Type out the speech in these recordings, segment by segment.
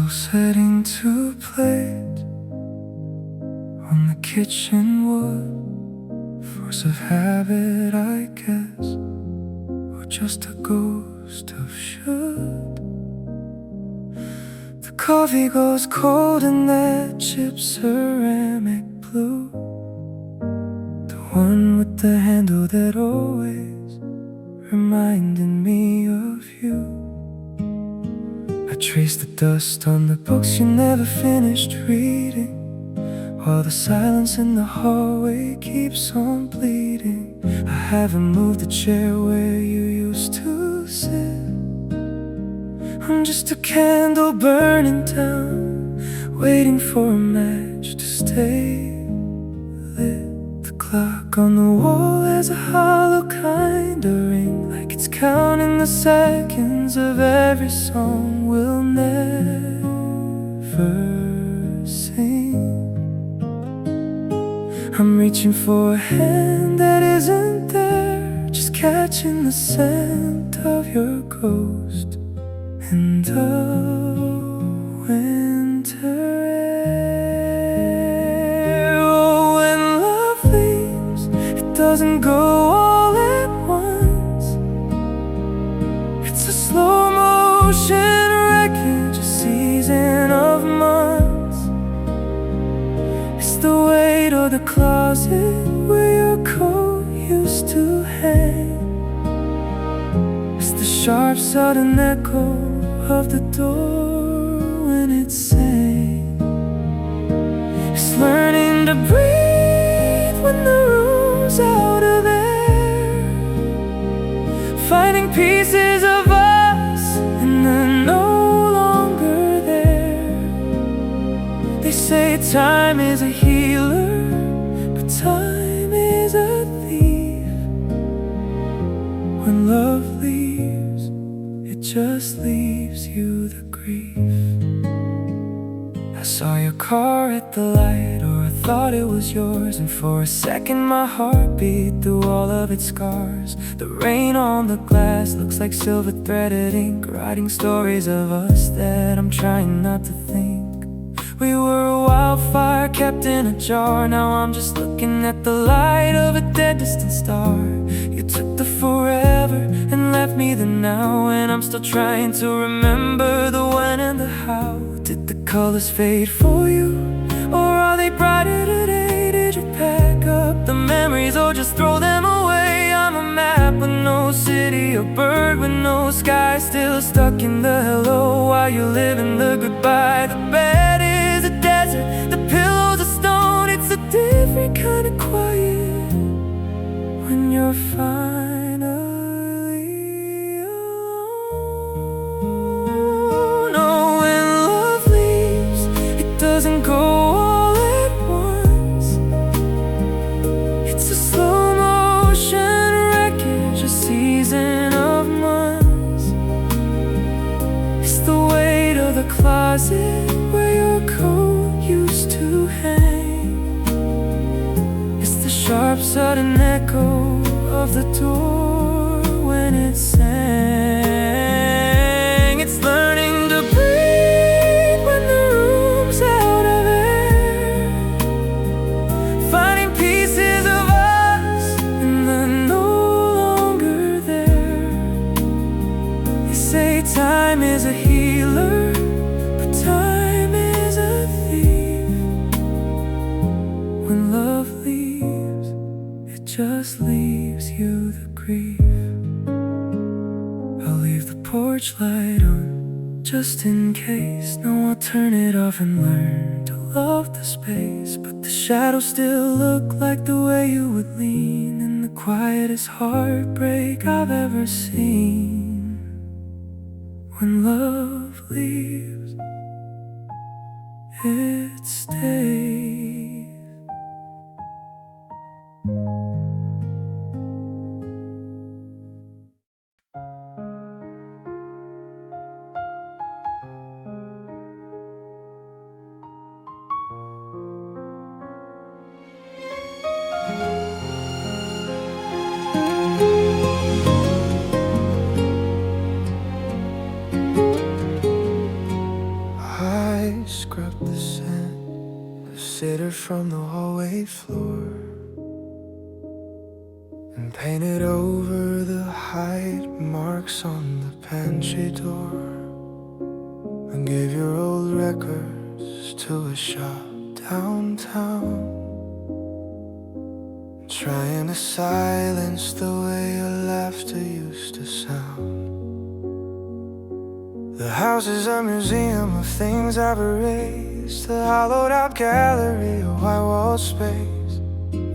candle setting to plate on the kitchen wood. Force of habit, I guess, or just a ghost of should. The coffee goes cold and that chip ceramic blue, the one with the handle that always reminded me of you. I trace the dust on the books you never finished reading, while the silence in the hallway keeps on bleeding. I haven't moved the chair where you used to sit. I'm just a candle burning down, waiting for a match to stay lit. The clock on the wall has a hollow kind of ring, like it's counting the seconds of every song we'll never sing. I'm reaching for a hand that isn't there, just catching the scent of your ghost in the winter air. Oh, when love leaves, it doesn't go all at once. It's a slow motion wreckage, a season of months. It's the weight of the closet where your coat used to hang. It's the sharp sudden echo of the door when it sang. It's learning to breathe when the room's out of air, finding pieces of us and they're no longer there. They say time is a healer, but time is a thief. When love leaves, it just leaves you the grief. I saw your car at the light, or I thought it was yours, and for a second my heart beat through all of its scars. The rain on the glass looks like silver threaded ink, writing stories of us that I'm trying not to think. We were a wildfire kept in a jar, now I'm just looking at the light of a dead distant star. You took the forever and left me the now, and I'm still trying to remember the when and the how. Did the colors fade for you, or are they brighter today? Did you pack up the memories or just throw them away? I'm a map with no city, a bird with no sky, still stuck in the hello while you live in the goodbye. The bed is a desert, the pillow's a stone. It's a different kind of quiet when you're finally alone. Oh, when love leaves, it doesn't go all at once. It's a slow motion wreckage, a season of months. It's the weight of the closet where your coat used to hang. It's the sharp sudden echo of the door when it sang. It's learning to breathe when the room's out of air, finding pieces of us and they're no longer there. They say time is a healer, but time is a thief. When love leaves, it just leaves you the grief. I'll leave the porch light on just in case. No, I'll turn it off and learn to love the space, but the shadows still look like the way you would lean in the quietest heartbreak I've ever seen. When love leaves, it stays. scrubbed the sand, the sitter from the hallway floor, and painted over the hide marks on the pantry door, and gave your old records to a shop downtown, trying to silence the way your laughter used to sound. The house is a museum of things I've erased, the hollowed out gallery of white-walled space.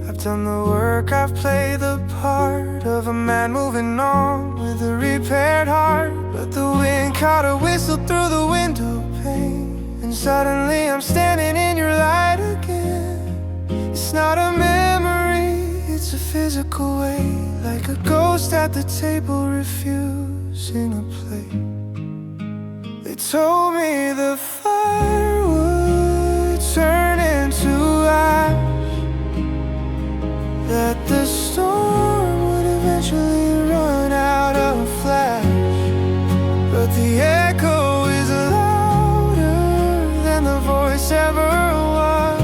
I've done the work, I've played the part of a man moving on with a repaired heart. But the wind caught a whistle through the window pane, and suddenly I'm standing in your light again. It's not a memory, it's a physical weight, like a ghost at the table refusing a plate. They told me the fire would turn into ash, that the storm would eventually run out of flash. But the echo is louder than the voice ever was,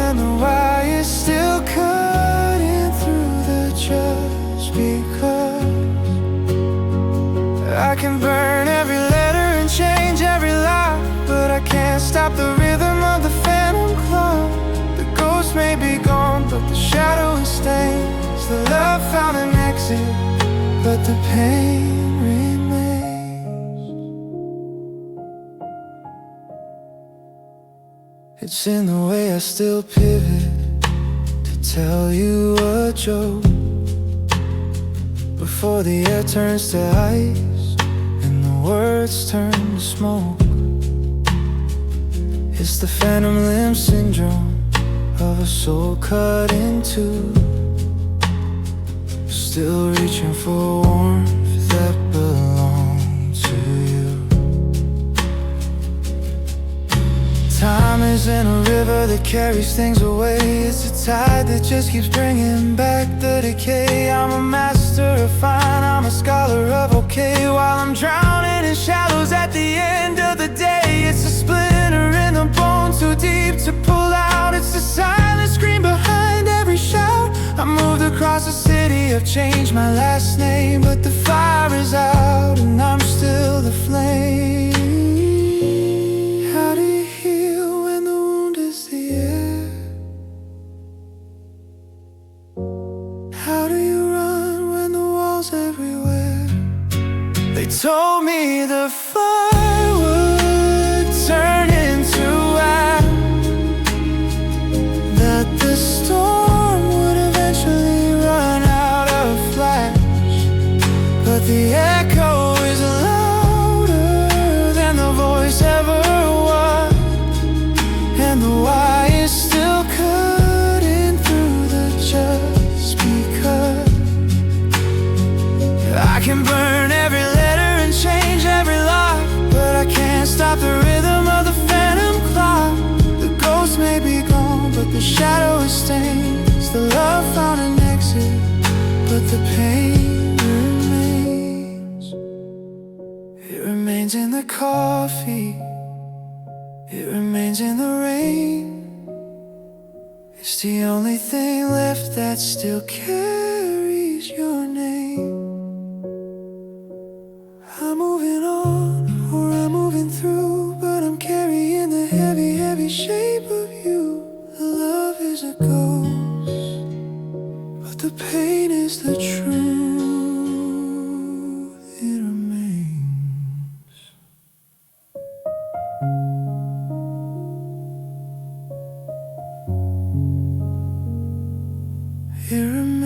and the wire's still cutting through the just because. I can burn every letter and change every lie, but I can't stop the rhythm of the phantom clock. The ghost may be gone, but the shadow stays. The love found an exit, but the pain remains. It's in the way I still pivot to tell you a joke before the air turns to ice and the words turn to smoke. It's the phantom limb syndrome of a soul cut in two, still reaching for warmth that belongs to you. Time isn't a river that carries things away, it's a tide that just keeps bringing back the decay. I'm a master of fine, I'm a scholar of okay, while I'm drowning in shallows at the end of the day. It's a splinter in the bone too deep to pull out, it's the silent scream behind every shout. I moved across the city, I've changed my last name, but the fire is out and I'm still the flame. How do you heal when the wound is the air? How do you run when the walls everywhere? They told me the fire would turn into ash, that the storm would eventually run out of flash. But the echo is louder than the voice ever was, and the wire's still cutting through the just because. I can burn every letter and change every lock, but I can't stop the rhythm of the phantom clock. The ghost may be gone, but the shadow is stains. The love found an exit, but the pain remains. It remains in the coffee, it remains in the rain. It's the only thing left that still carries your name. I'm moving on, or I'm moving through, but I'm carrying the heavy, heavy shape of you. The love is a ghost, but the pain is the truth. It remains. It remains.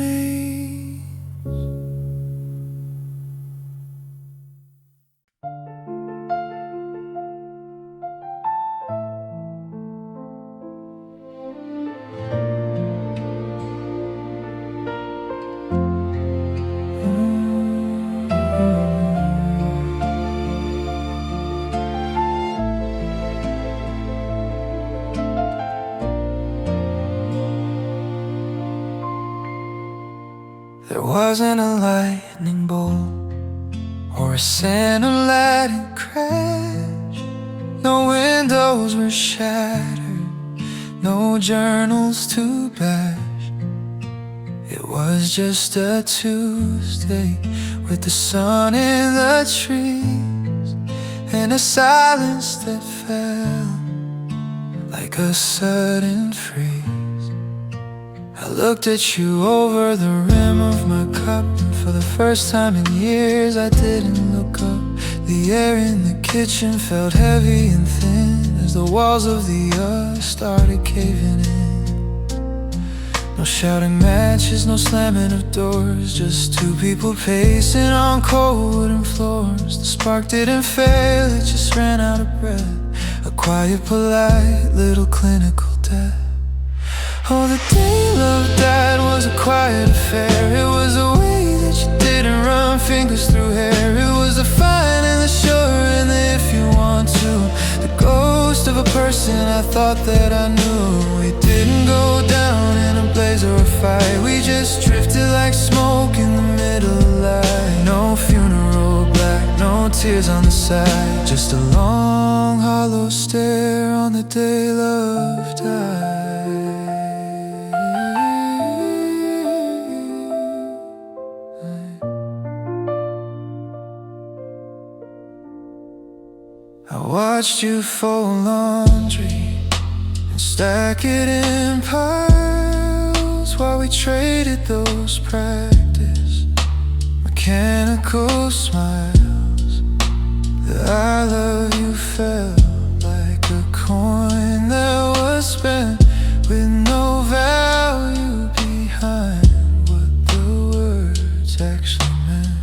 There wasn't a lightning bolt or a scintillating crash, no window windows were shattered, no journals to bash. It was just a Tuesday with the sun in the trees, and a silence that fell like a sudden freeze. I looked at you over the rim of my cup, and for the first time in years I didn't look up. The air in the kitchen felt heavy and thin as the walls of the earth started caving in. No shouting matches, no slamming of doors, just two people pacing on cold wooden floors. The spark didn't fail, it just ran out of breath, a quiet, polite, little clinical death. Oh, the day love died was a quiet affair. It was a way that you didn't run fingers through hair. It was the fine and the sure and the if you want to. The ghost of a person I thought that I knew. We didn't go down in a blaze or a fight. We just drifted like smoke in the middle of the light. No funeral black, no tears on the side, just a long hollow stare on the day love died. I watched you fold laundry and stack it in piles while we traded those practice mechanical smiles. The I love you felt like a coin that was spent with no value behind what the words actually meant.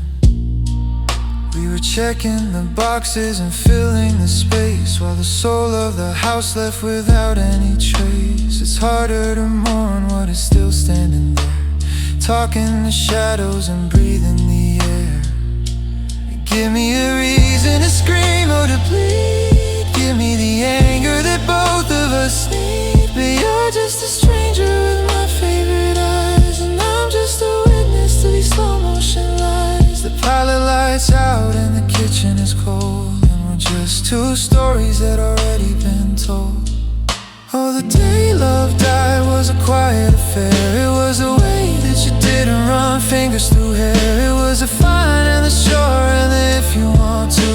We were checking the boxes and filling the space, while the soul of the house left without any trace. It's harder to mourn what is still standing there, talking the shadows and breathing the air. Give me a reason to scream or to bleed. Give me the anger that both of us need. But you're just a stranger with my favorite eyes, and I'm just a witness to these slow motion lies. The pilot lights out and the kitchen is cold, and we're just two stories that already been told. Oh, the day love died was a quiet affair. It was a way that you didn't run fingers through hair. It was a fine and the sure and the if you want to.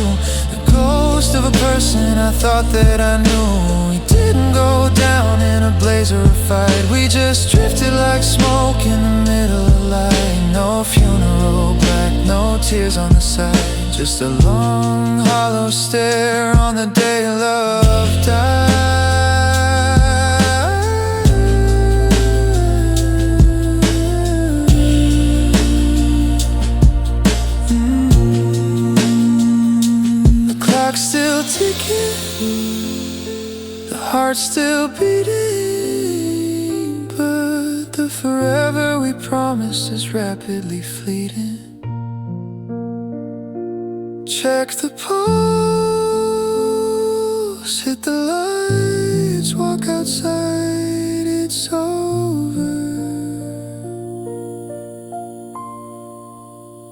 The ghost of a person I thought that I knew. We didn't go down in a blaze or a fight. We just drifted like smoke in the middle of light. No funeral black, no tears on the side, just a long hollow stare on the day love died. Still ticking, the heart still beating, but the forever we promised is rapidly fleeting. Check the pulse, hit the lights, walk outside, it's over.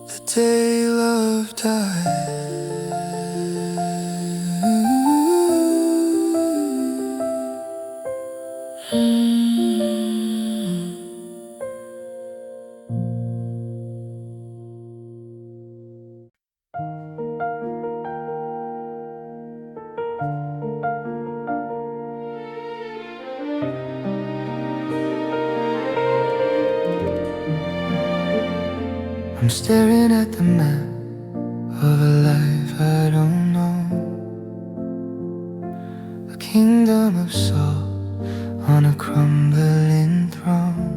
The day love died. I'm staring at the map of a life I don't know, a kingdom of salt on a crumbling throne.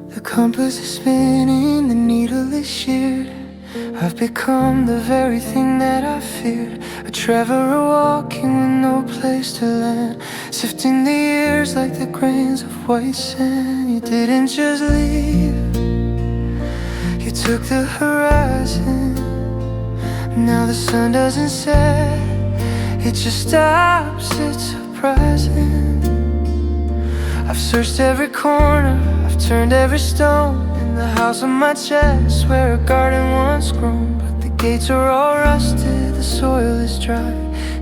The compass is spinning, the needle is sheared. I've become the very thing that I feared, a traveler walking with no place to land, sifting the years like the grains of white sand. You didn't just leave, you took the horizon. Now the sun doesn't set, it just stops, it's surprising. I've searched every corner, I've turned every stone, in the house on my chest where a garden once grown. But the gates are all rusted, the soil is dry,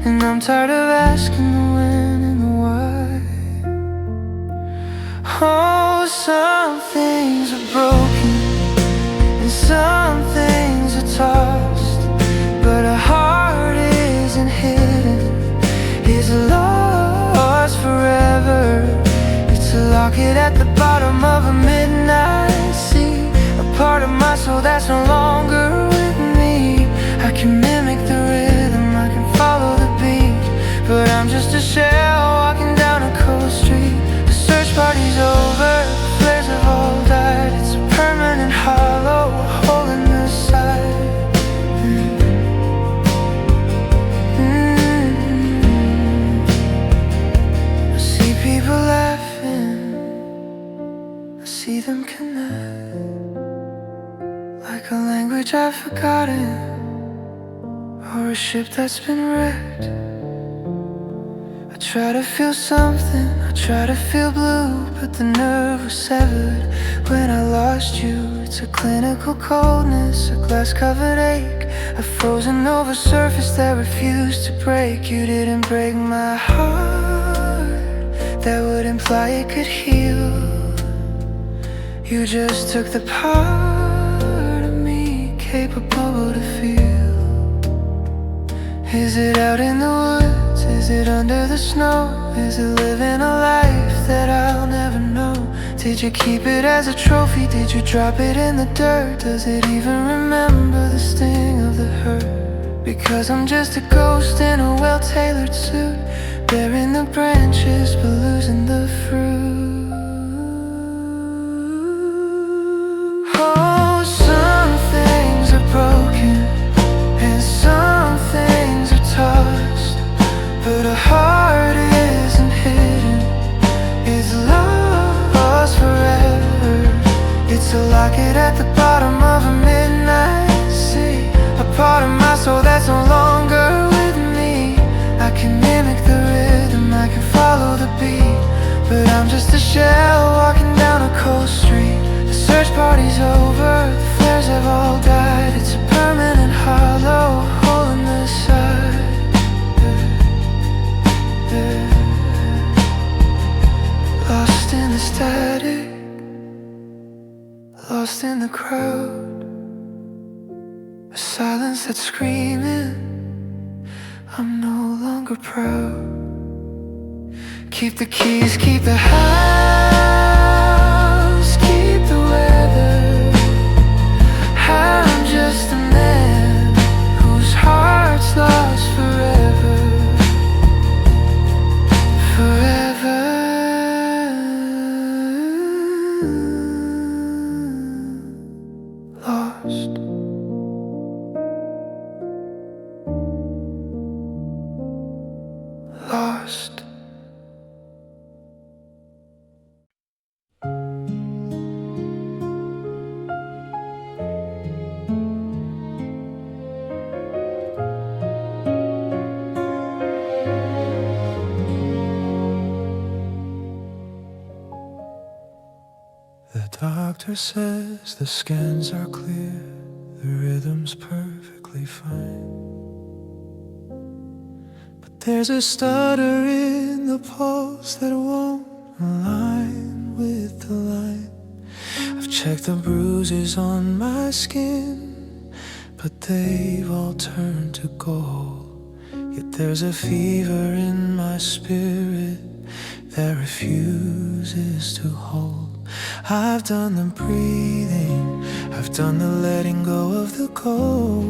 And I'm tired of asking the when and the why. Oh, some things are broken and some things are tossed, but a heart isn't hidden, it's lost forever. It's a locket at the bottom of a midnight sea, a part of my soul that's no longer with me. I can mimic the rhythm, I can follow the beat, but I'm just a shell walking down a cold street. The search party's over, the flares have all died. It's a permanent hollow, a hole in the side. I see people laughing, I see them connect, like a language I've forgotten, or a ship that's been wrecked. I try to feel something, I try to feel blue, but the nerve was severed when I lost you. It's a clinical coldness, a glass-covered ache, a frozen over surface that refused to break. You didn't break my heart, that would imply it could heal. You just took the part of me capable to feel. Is it out in the woods? Is it under the snow? Is it living a life that I'll never know? Did you keep it as a trophy? Did you drop it in the dirt? Does it even remember the sting of the hurt? Because I'm just a ghost in a well-tailored suit, bearing the branches but losing the fruit. Oh, some things are broken and some things are tossed, but a heart isn't hidden, it's lost forever. It's a locket at the bottom of a midnight sea, a part of my soul that's no longer with me. I can mimic the rhythm, I can follow the beat, but I'm just a shell walking down a cold street. The search party's over, the flares have all died. It's a permanent hollow, hole in the side. Lost in the static, lost in the crowd, a silence that's screaming, I'm no longer proud. Keep the keys, keep the house, keep the weather. I'm just a man whose heart's lost forever. Forever. Lost. Lost. The doctor says the scans are clear, the rhythm's perfectly fine, but there's a stutter in the pulse that won't align with the line. I've checked the bruises on my skin, but they've all turned to gold. Yet there's a fever in my spirit that refuses to hold. I've done the breathing, I've done the letting go of the ghost.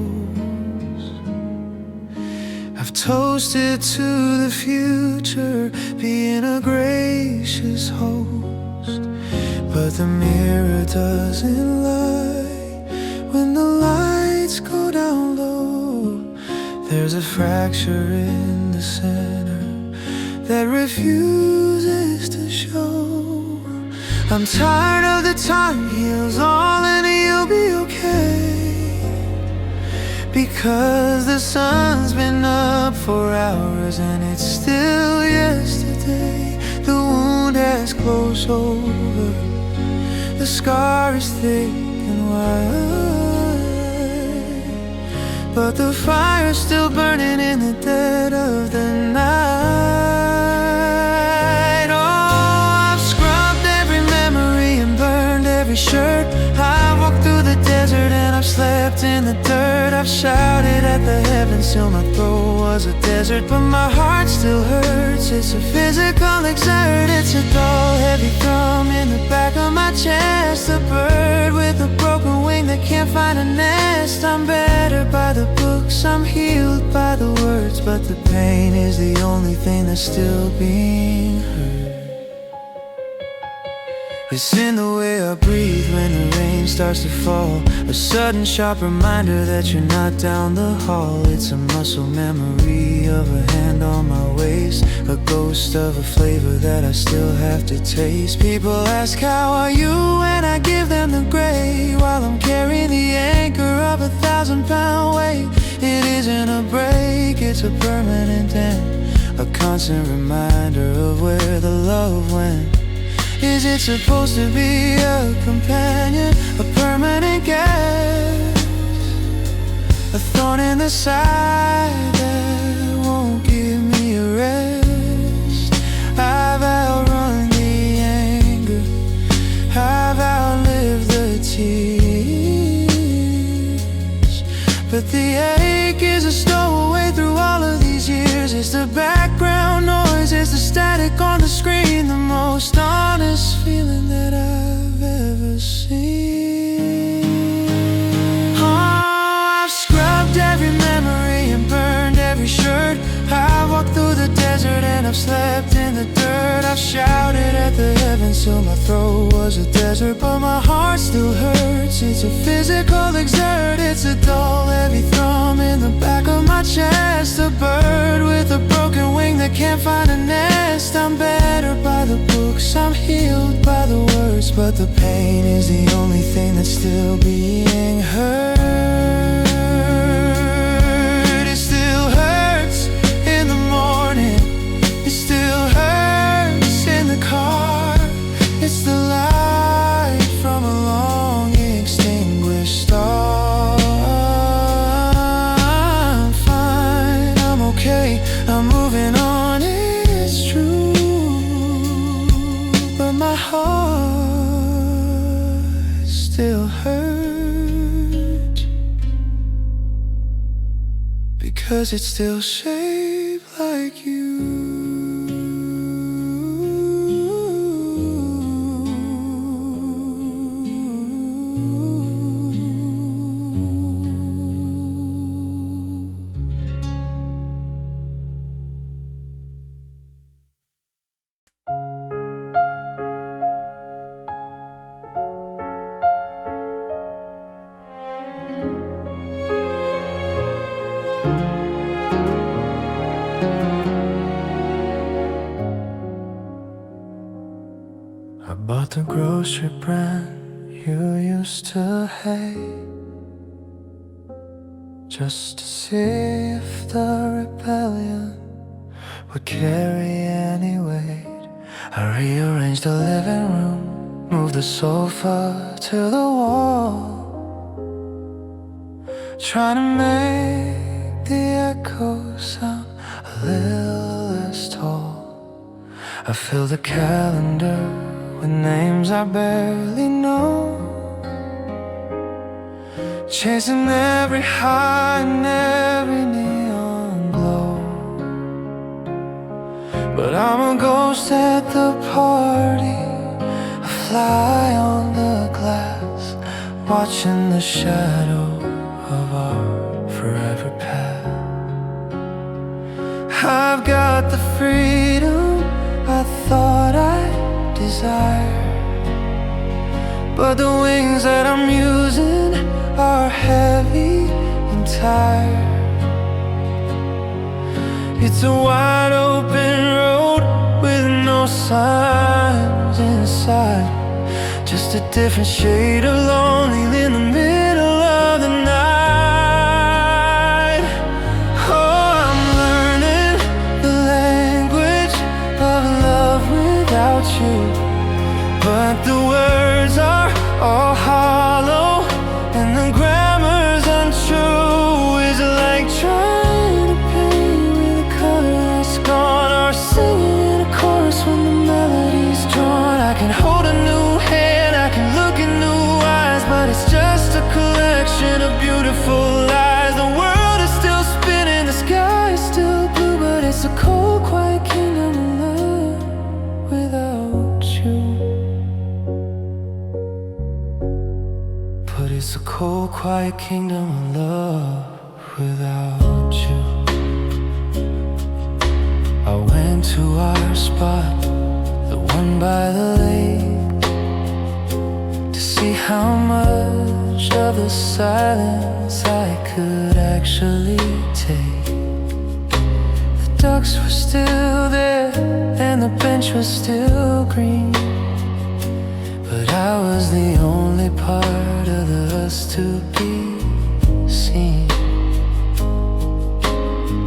I've toasted to the future, being a gracious host. But the mirror doesn't lie when the lights go down low. There's a fracture in the center that refuses to show. I'm tired of the time heals all and you'll be okay, because the sun's been up for hours and it's still yesterday. The wound has closed over, the scar is thick and wide, but the fire's still burning in the dead of shouted at the heavens till my throat was a desert, but my heart still hurts. It's a physical exert. It's a dull, heavy thrum in the back of my chest, a bird with a broken wing that can't find a nest. I'm better by the books, I'm healed by the words, but the pain is the only thing that's still being heard. It's in the way I breathe when the rain starts to fall, a sudden sharp reminder that you're not down the hall. It's a muscle memory of a hand on my waist, a ghost of a flavor that I still have to taste. People ask how are you and I give them the gray, while I'm carrying the anchor of 1,000-pound weight. It isn't a break, it's a permanent end, a constant reminder of where the love went. Is it supposed to be a companion, a permanent guest, a thorn in the side that won't give me a rest? I've outrun the anger, I've outlived the tears, but the ache is a stowaway through all of these years. It's the background noise, it's the static on the screen, the most honest feeling that I've ever seen. Oh, I've scrubbed every memory and burned every shirt. I've walked through the desert and I've slept in the dirt. I've shouted at the heavens till my throat was a desert, but my heart still hurts. It's a physical exert. It's a dull, heavy thrum in the back of my chest, a bird with a broken wing that can't find a nest. I'm better by the books, I'm healed by the words, but the pain is the only thing that's still being heard. It still hurts in the morning, it still hurts in the car. It's the light from a long extinguished star. I'm fine, I'm okay, I'm moving on, it's true, but my heart still hurts, because it's still shaped like you. I bought the grocery brand you used to hate, just to see if the rebellion would carry any weight. I rearranged the living room, moved the sofa to the wall, trying to make the echo sound a little less tall. I filled the calendar with names I barely know, chasing every high and every neon glow. But I'm a ghost at the party, a fly on the glass, watching the shadow of our forever path. I've got the freedom I thought I desired, but the wings that I'm using are heavy and tired. It's a wide open road with no signs inside, just a different shade of lonely in the middle of the night. Oh, I'm learning the language of love without you, but the words are all hollow and the grammar's untrue. Is it like trying to paint with a color that's gone, or singing a chorus when the melody's drawn? I can hold a new hand, I can look in new eyes, but it's just a collection of beautiful lies. The it's a cold, quiet kingdom of love without you. But it's a cold, quiet kingdom of love without you. I went to our spot, the one by the lake, to see how much of the silence I could actually take. The ducks were still there and the bench was still green, but I was the only part of us to be seen.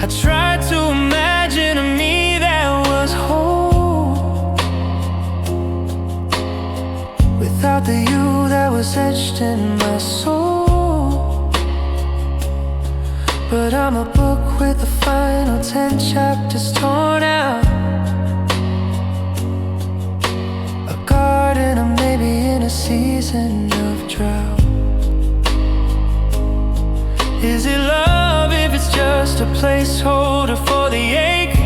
I tried to imagine a me that was whole, without the you that was etched in my soul. But I'm a book with the final 10 chapters torn out, a garden or maybe in a season of drought. Is it love if it's just a placeholder for the ache?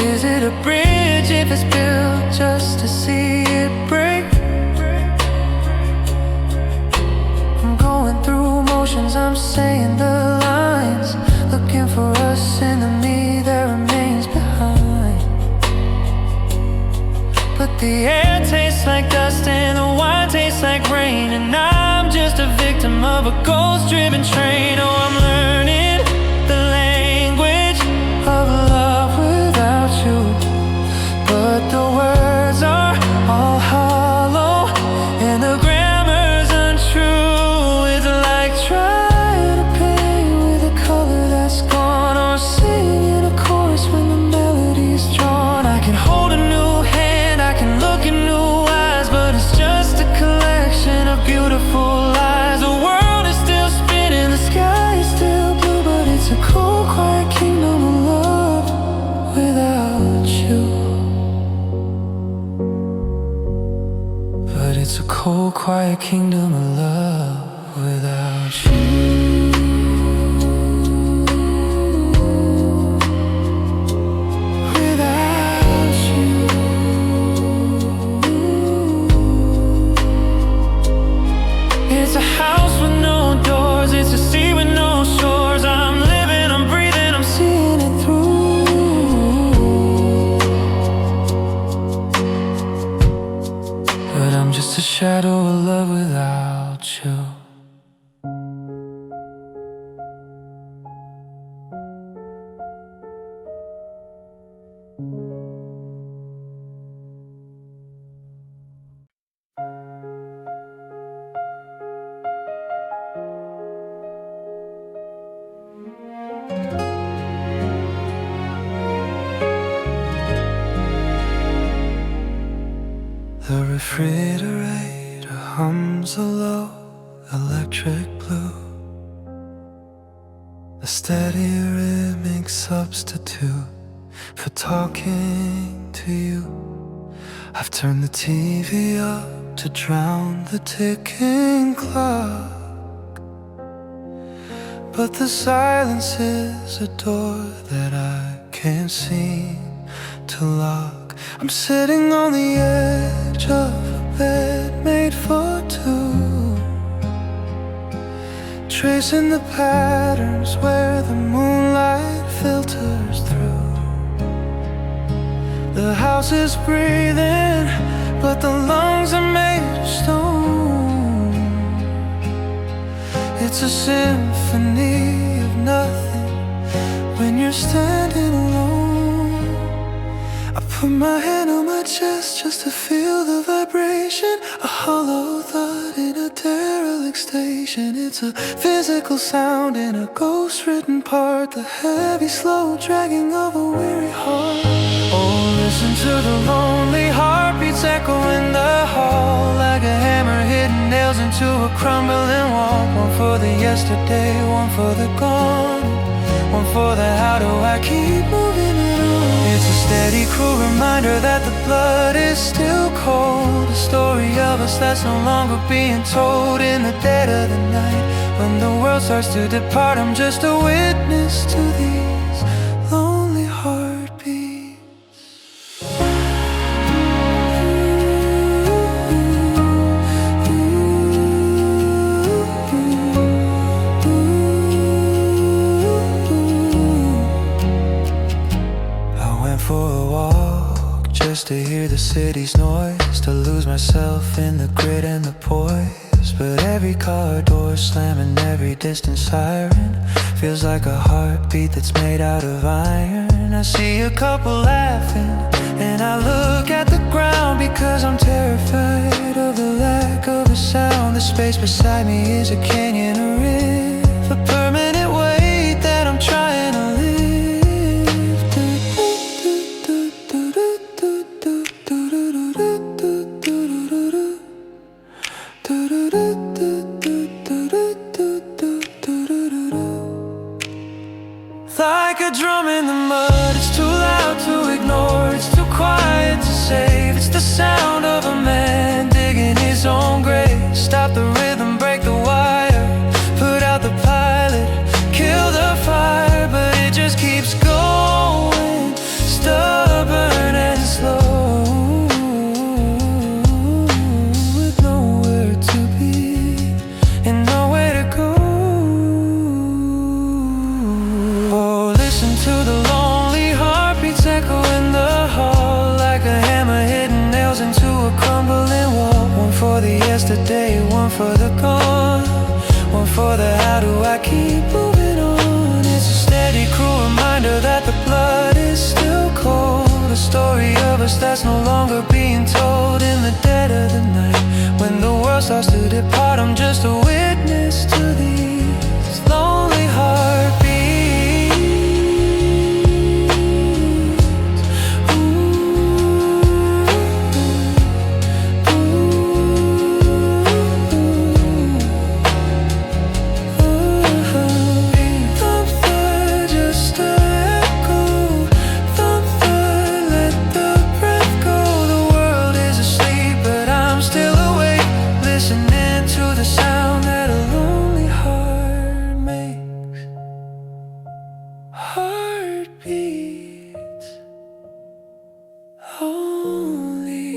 Is it a bridge if it's built just to see it break? I'm going through motions, I'm saying the lines, looking for us in the me that remains behind. But the air tastes like dust and the wine tastes like rain, and I'm just a victim of a ghost-driven train. Oh, I'm learning the language of love without you, but the words are all hollow and the grammar's untrue. It's like trying to paint with a color that's gone, or singing a chorus when the melody's drawn. I can hold a new hand, I can look in new eyes, but it's just a collection of beautiful lies. The world is still spinning, the sky is still blue, but it's a cold, quiet kingdom of love without you. But it's a cold, quiet kingdom of love without you. Without you. It's a house with no doors, it's a sea with no shores. I'm living, I'm breathing, I'm seeing it through. But I'm just a shadow of love without you. The refrigerator hums a low electric blue, a steady rhythmic substitute for talking to you. I've turned the TV up to drown the ticking clock, but the silence is a door that I can't seem to lock. I'm sitting on the edge of a bed made for two, tracing the patterns where the moonlight filters through. The house is breathing, but the lungs are made of stone. It's a symphony of nothing when you're standing alone. I put my hand on my chest just to feel the vibration, a hollow thud in a derelict station. It's a physical sound in a ghost-written part, the heavy, slow dragging of a weary heart. Oh, listen to the lonely heartbeats echo in the hall, like a hammer hitting nails into a crumbling wall. One for the yesterday, one for the gone, one for the how do I keep moving it on. It's a steady, cruel reminder that the blood is still cold, a story of us that's no longer being told in the dead of the night. When the world starts to depart, I'm just a witness to these just to hear the city's noise, to lose myself in the grit and the poise. But every car door slamming, every distant siren feels like a heartbeat that's made out of iron. I see a couple laughing, and I look at the ground because I'm terrified of the lack of a sound. The space beside me is a canyon, a riff, a permanent weight that I'm trying to live. Like a drum in the mud, it's too loud to ignore, it's too quiet to save. It's the sound of a man digging his own grave. Stop the rhythm, break the wire, put out the pilot, kill the fire. But it just keeps going, stubborn and slow, with nowhere to be and nowhere to go. To the lonely heartbeats echo in the hall, like a hammer hitting nails into a crumbling wall. One for the yesterday, one for the gone, one for the how do I keep moving on. It's a steady, cruel reminder that the blood is still cold. A story of us that's no longer being told. In the dead of the night, when the world starts to depart, I'm just a witness to these lonely heartbeats. Heartbeats only.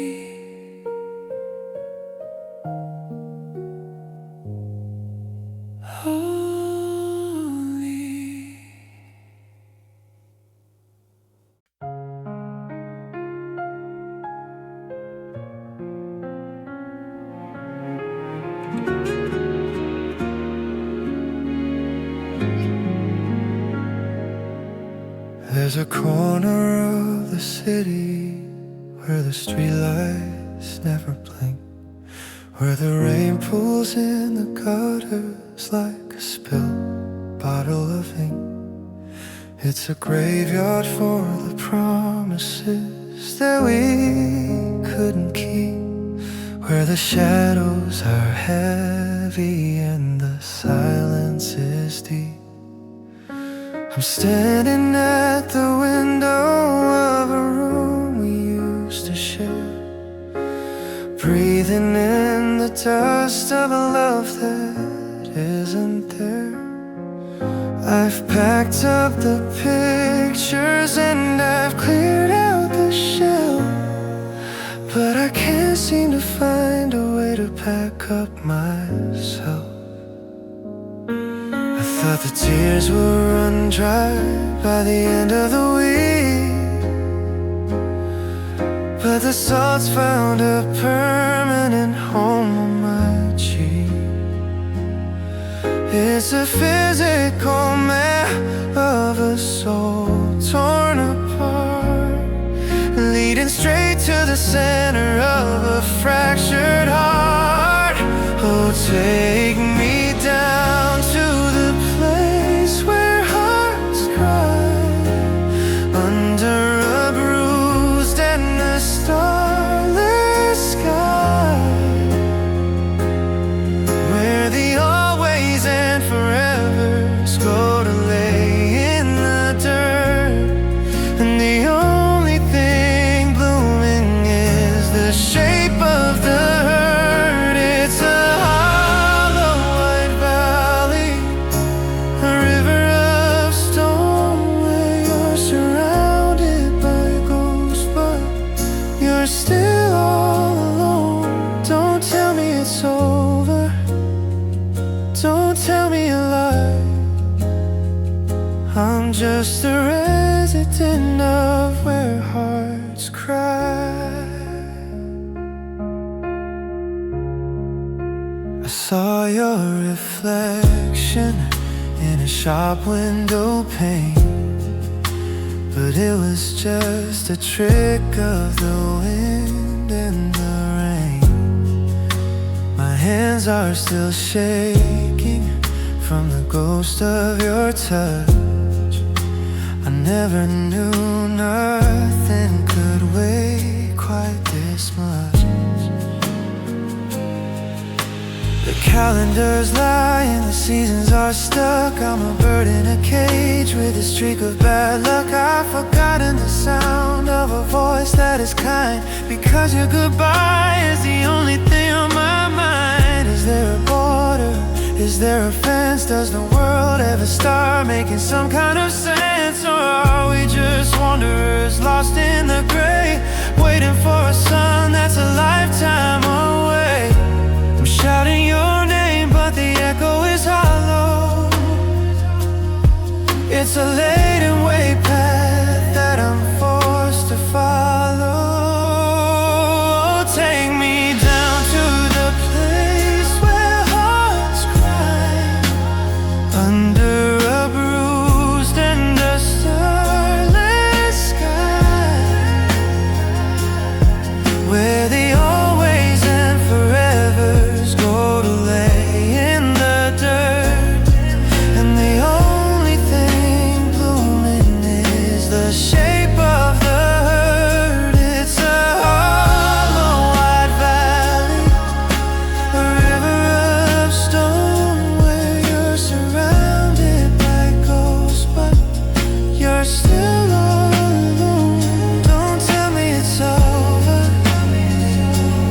There's a corner of the city where the streetlights never blink, where the rain pools in the gutters like a spilled bottle of ink. It's a graveyard for the promises that we couldn't keep, where the shadows are heavy and the silence is deep. I'm standing at the window of a room we used to share, breathing in the dust of a love that isn't there. I've packed up the pictures and I've cleared out the shell, but I can't seem to find a way to pack up myself. I thought the tears would run dry by the end of the week, but the salt's found a permanent home on my cheek. It's a physical map of a soul torn apart, leading straight to the center of a fractured heart. Oh, take me down to the place where hearts cry, under a bruised and a starless sky, where the always and forevers go to lay in the dirt, and the only thing blooming is the shape of the hurt. It's a hollow white valley, a river of stone, where you're surrounded by ghosts, but you're still all alone. Don't tell me it's over, don't tell me a lie. I'm just a resident of where hearts cry. saw your reflection in a shop window pane, but it was just a trick of the wind and the rain. My hands are still shaking from the ghost of your touch. I never knew nothing could weigh quite this much. The calendars lie and the seasons are stuck. I'm a bird in a cage with a streak of bad luck. I've forgotten the sound of a voice that is kind, because your goodbye is the only thing on my mind. Is there a border? Is there a fence? Does the world ever start making some kind of sense? Or are we just wanderers lost in the gray, waiting for a sun that's a lifetime away? I'm shouting your name, but the echo is hollow. It's a laden-way path that I'm forced to follow. Take me down to the place where hearts cry, under a bruised and a starless sky, where the always and forevers go to lay in the dirt, and the only thing blooming is the shape of the hurt. It's a hollow white valley, a river of stone, where you're surrounded by ghosts, but you're still all alone. Don't tell me it's over,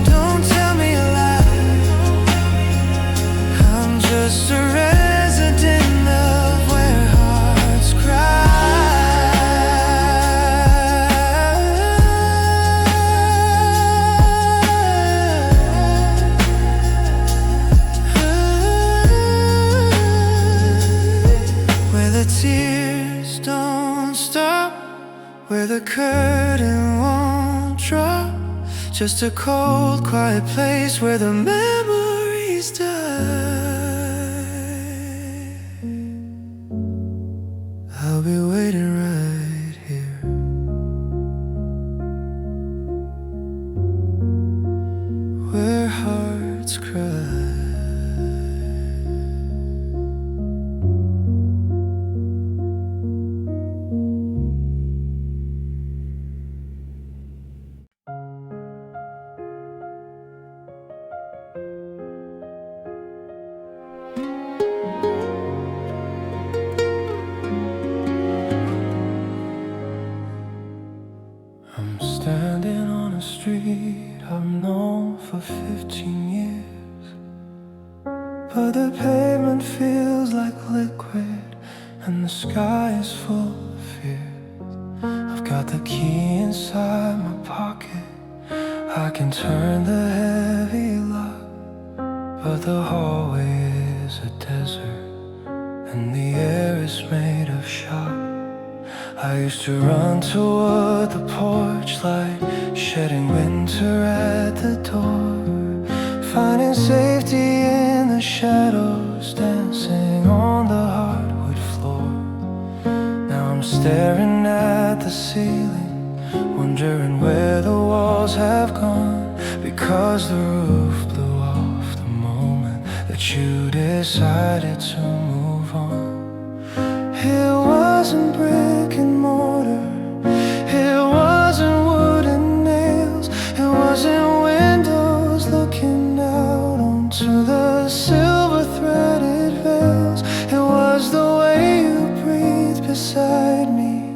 don't tell me a lie. I'm just a resident of where hearts cry, where the tears don't stop, where the curtain won't drop. Just a cold, quiet place where the memories die. I'll be waiting right here, where hearts cry. I'm standing on a street I've known for 15 years, but the pavement feels like liquid and the sky is full of fears. I've got the key inside my pocket, I can turn the heavy lock, but the hallway is a desert and the air is made of shock. I used to run toward the porch light, shedding winter at the door, finding safety in the shadows, dancing on the hardwood floor. Now I'm staring at the ceiling, wondering where the walls have gone, because the roof blew off the moment that you decided to move on. It wasn't brick and mortar, it wasn't wood and nails, it wasn't windows looking out onto the silver threaded veils. It was the way you breathed beside me,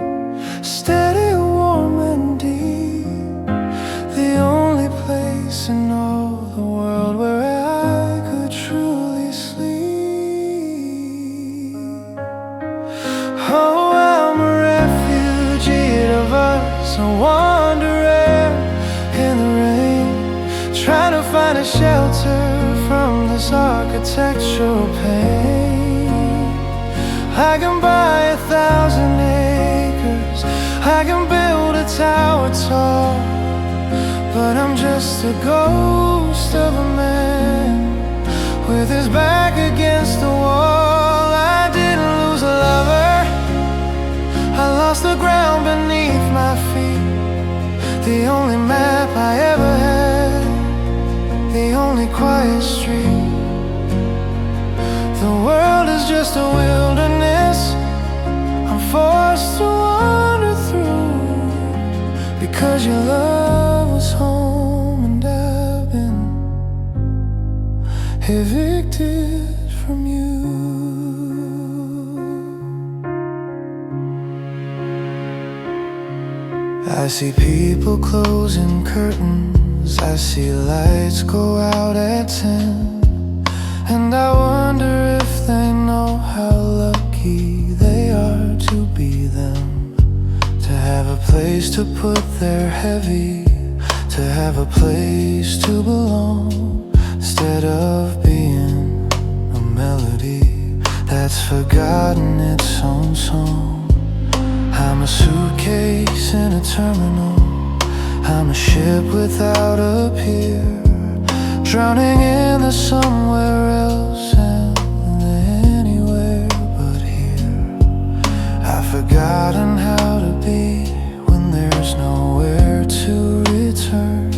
steady, warm and deep, the only place in all the world where I could truly sleep. Oh, I'm a refugee of us, a wanderer in the rain, trying to find a shelter from this architectural pain. I can buy 1,000 acres, I can build a tower tall, but I'm just a ghost of a man with his back against the wall. I didn't lose a lover, I lost the ground beneath my feet. The only map I ever had, the only quiet street. The world is just a wilderness I'm forced to wander through, because your love was home and I've been evicted from you. I see people closing curtains, I see lights go out at 10, and I wonder if they know how lucky they are to be them, to have a place to put their heavy, to have a place to belong, instead of being a melody that's forgotten its own song. I'm a suitcase in a terminal, I'm a ship without a pier, drowning in the somewhere else and the anywhere but here. I've forgotten how to be when there's nowhere to return,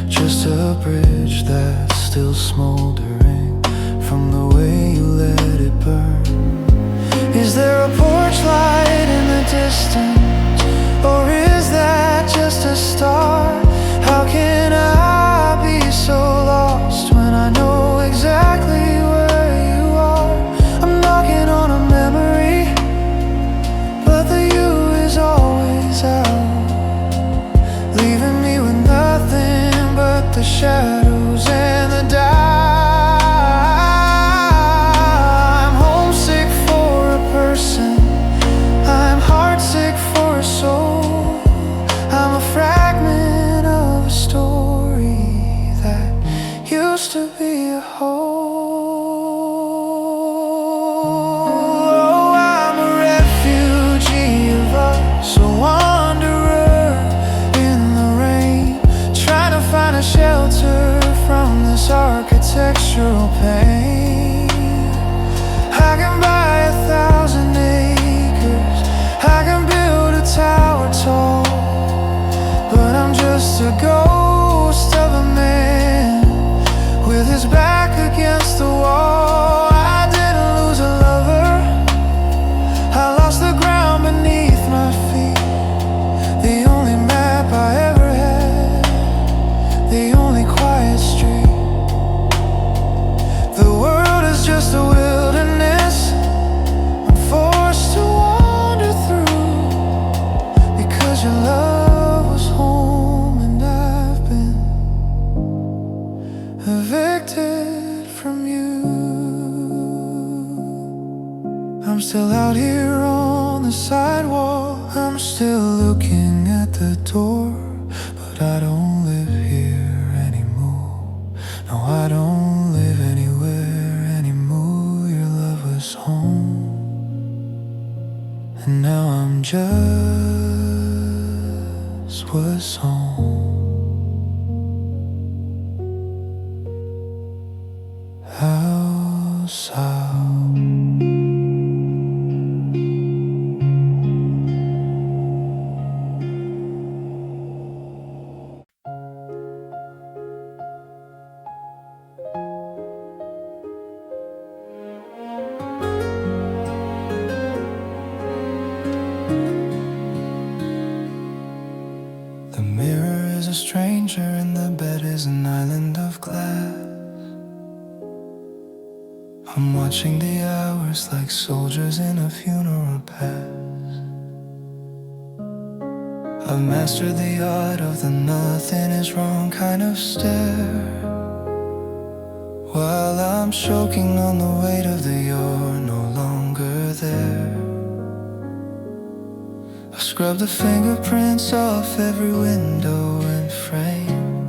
just a bridge that's still smoldering from the way you let it burn. Is there a porch light in the distance, or is that just a star? How can I be so lost when I know exactly where you are? I'm knocking on a memory, but the you is always out, leaving me with nothing but the shadows and the dark. I'm homesick for a person, I'm heartsick for a soul, I'm a fragment of a story that used to be a whole. Oh, I'm a refugee of us, a wanderer in the rain, trying to find a shelter from this architectural pain. I can buy 1,000 acres, I can build a tower tall, but I'm just a ghost of a man with his back against the wall. I didn't lose a lover, I lost the ground beneath my feet. The only map I ever had, the only quiet street. The world is just a wilderness I'm forced to wander through, because your love was home and I've been evicted from you. I'm still out here on the sidewalk, I'm still looking at the door, but I don't live here anymore. No, I don't live anywhere anymore. Your love was home, and now I'm just what's home. Outside. The mirror is a stranger and the bed is an island of glass. I'm watching the hours like soldiers in a funeral pass. I've mastered the art of the nothing is wrong kind of stare, while I'm choking on the weight of the you're no longer there. I scrubbed the fingerprints off every window and frame,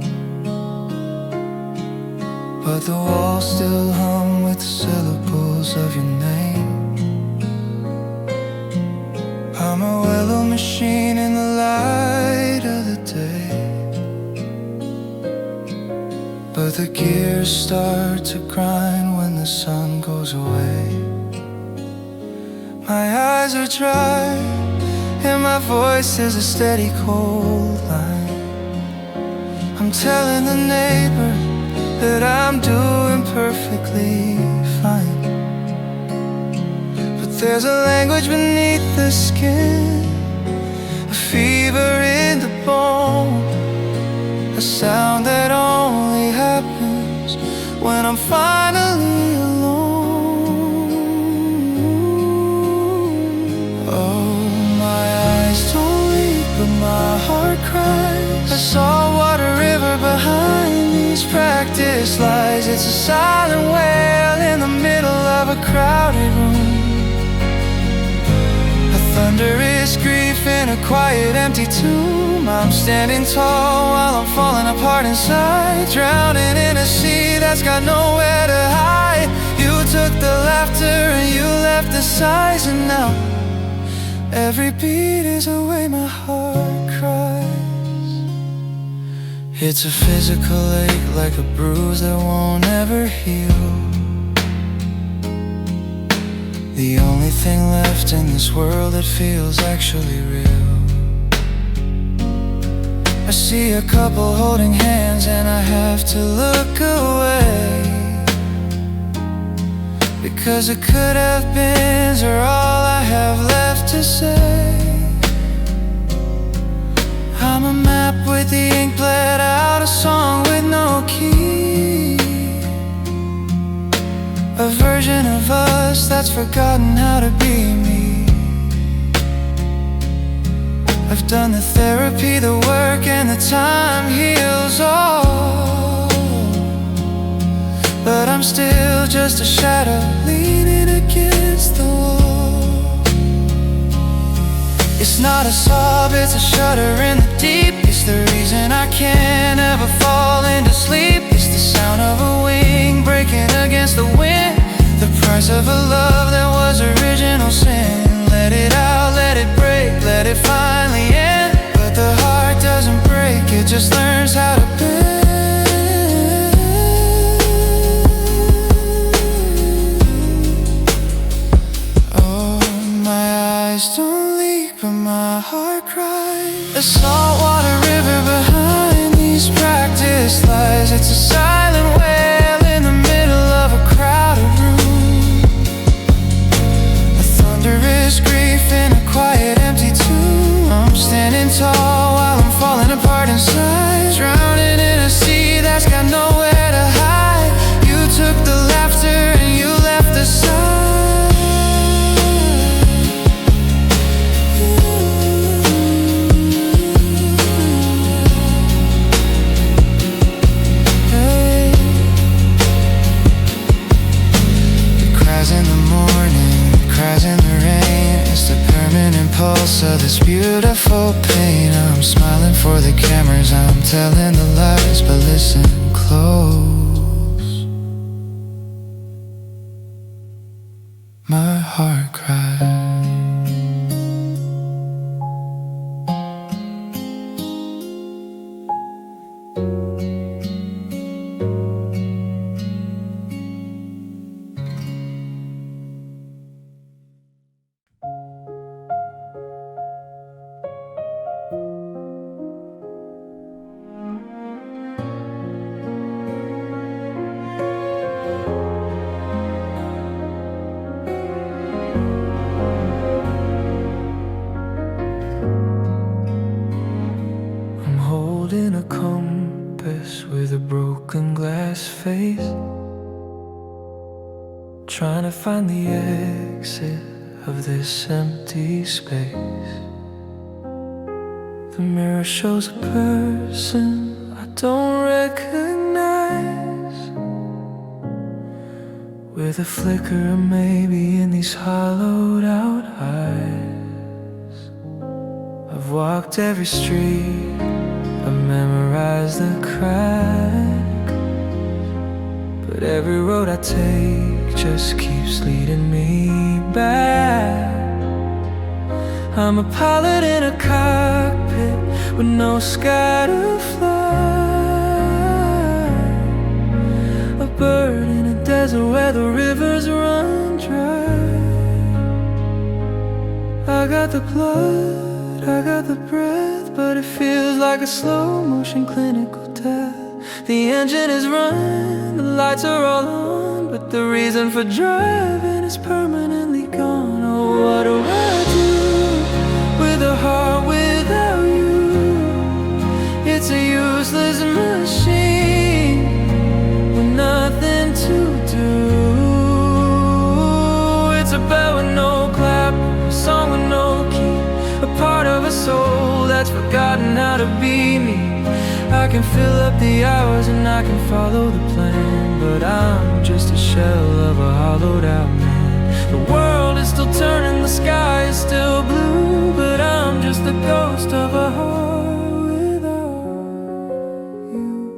but the wall still hung with the syllables of your name. I'm a well-oiled machine in the light of the day, but the gears start to grind when the sun goes away. My eyes are dry and my voice is a steady cold line. I'm telling the neighbor that I'm doing perfectly fine, but there's a language beneath the skin, a fever in the bone, a sound that only happens when I'm finally alone. Oh, my eyes don't weep, but my heart cries. A saltwater river behind these practice lies. It's a silent wail in the middle of a crowded room. A thunderous grief in a quiet, empty tomb. I'm standing tall while I'm falling apart inside, drowning in a sea that's got nowhere to hide. You took the laughter and you left the sighs, and now every beat is a way my heart cries. It's a physical ache, like a bruise that won't ever heal. The only thing left in this world that feels actually real. I see a couple holding hands and I have to look away, because the could have beens are all I have left to say. I'm a map with the ink bled out, a song with no key, a version of us that's forgotten how to be me. I've done the therapy, the work, and the time heals all, but I'm still just a shadow leaning against the wall. It's not a sob, it's a shudder in the deep. It's the reason I can't ever fall into sleep. It's the sound of a wing breaking against the wind, the price of a love that was original sin. Let it out, let it break, let it finally end. But the heart doesn't break, it just learns how to bend. Oh, my eyes don't leak, but my heart cries. A saltwater river behind these practice lies. It's a silent wail in the middle of a crowded room, a thunderous grief in a quiet, empty tomb. I'm standing tall while I'm falling apart inside, drowning in a sea that's got nowhere to hide. You took the laughter and you left the sigh. Pulse of this beautiful pain. I'm smiling for the cameras, I'm telling the lies, but listen close. My heart cries. Holding a compass with a broken glass face, trying to find the exit of this empty space. The mirror shows a person I don't recognize, with a flicker of maybe in these hollowed out eyes. I've walked every street, I memorized the crack, but every road I take just keeps leading me back. I'm a pilot in a cockpit with no sky to fly, a bird in a desert where the rivers run dry. I got the blood, I got the breath, but it feels like a slow motion clinical death. The engine is running, the lights are all on, but the reason for driving is permanently gone. Oh, what do I do with a heart without you? It's a useless machine with nothing to do. It's a bell with no clap, a song with no key, a part of a soul that's forgotten how to be me. I can fill up the hours and I can follow the plan, but I'm just a shell of a hollowed out man. The world is still turning, the sky is still blue, but I'm just the ghost of a heart without you.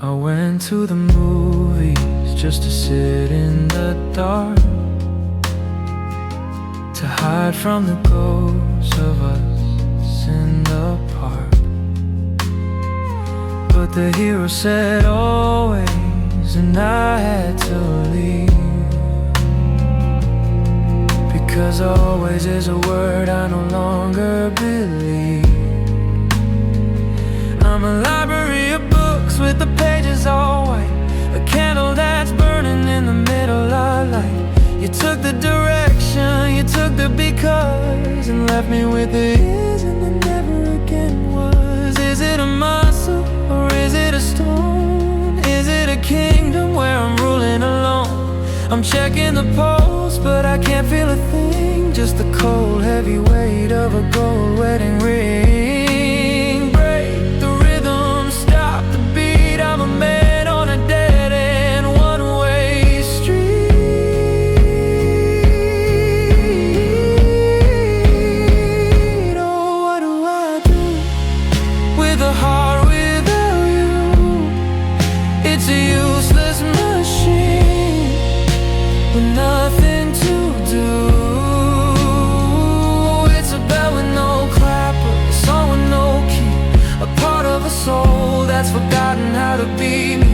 I went to the movies just to sit in the dark, to hide from the ghosts of us in the park. But the hero said always, and I had to leave, because always is a word I no longer believe. I'm a library of books with the pages all white, a candle that's burning in the middle of light. You took the direction, you took the because, and left me with the is and the never again was. Is it a muscle or is it a stone? Is it a kingdom where I'm ruling alone? I'm checking the pulse, but I can't feel a thing, just the cold heavy weight of a gold wedding ring. Break the rhythm, stop the beat, I'm a man on a dead end, one-way street. A heart without you, it's a useless machine with nothing to do. It's a bell with no clapper, a song with no key, a part of a soul that's forgotten how to be me.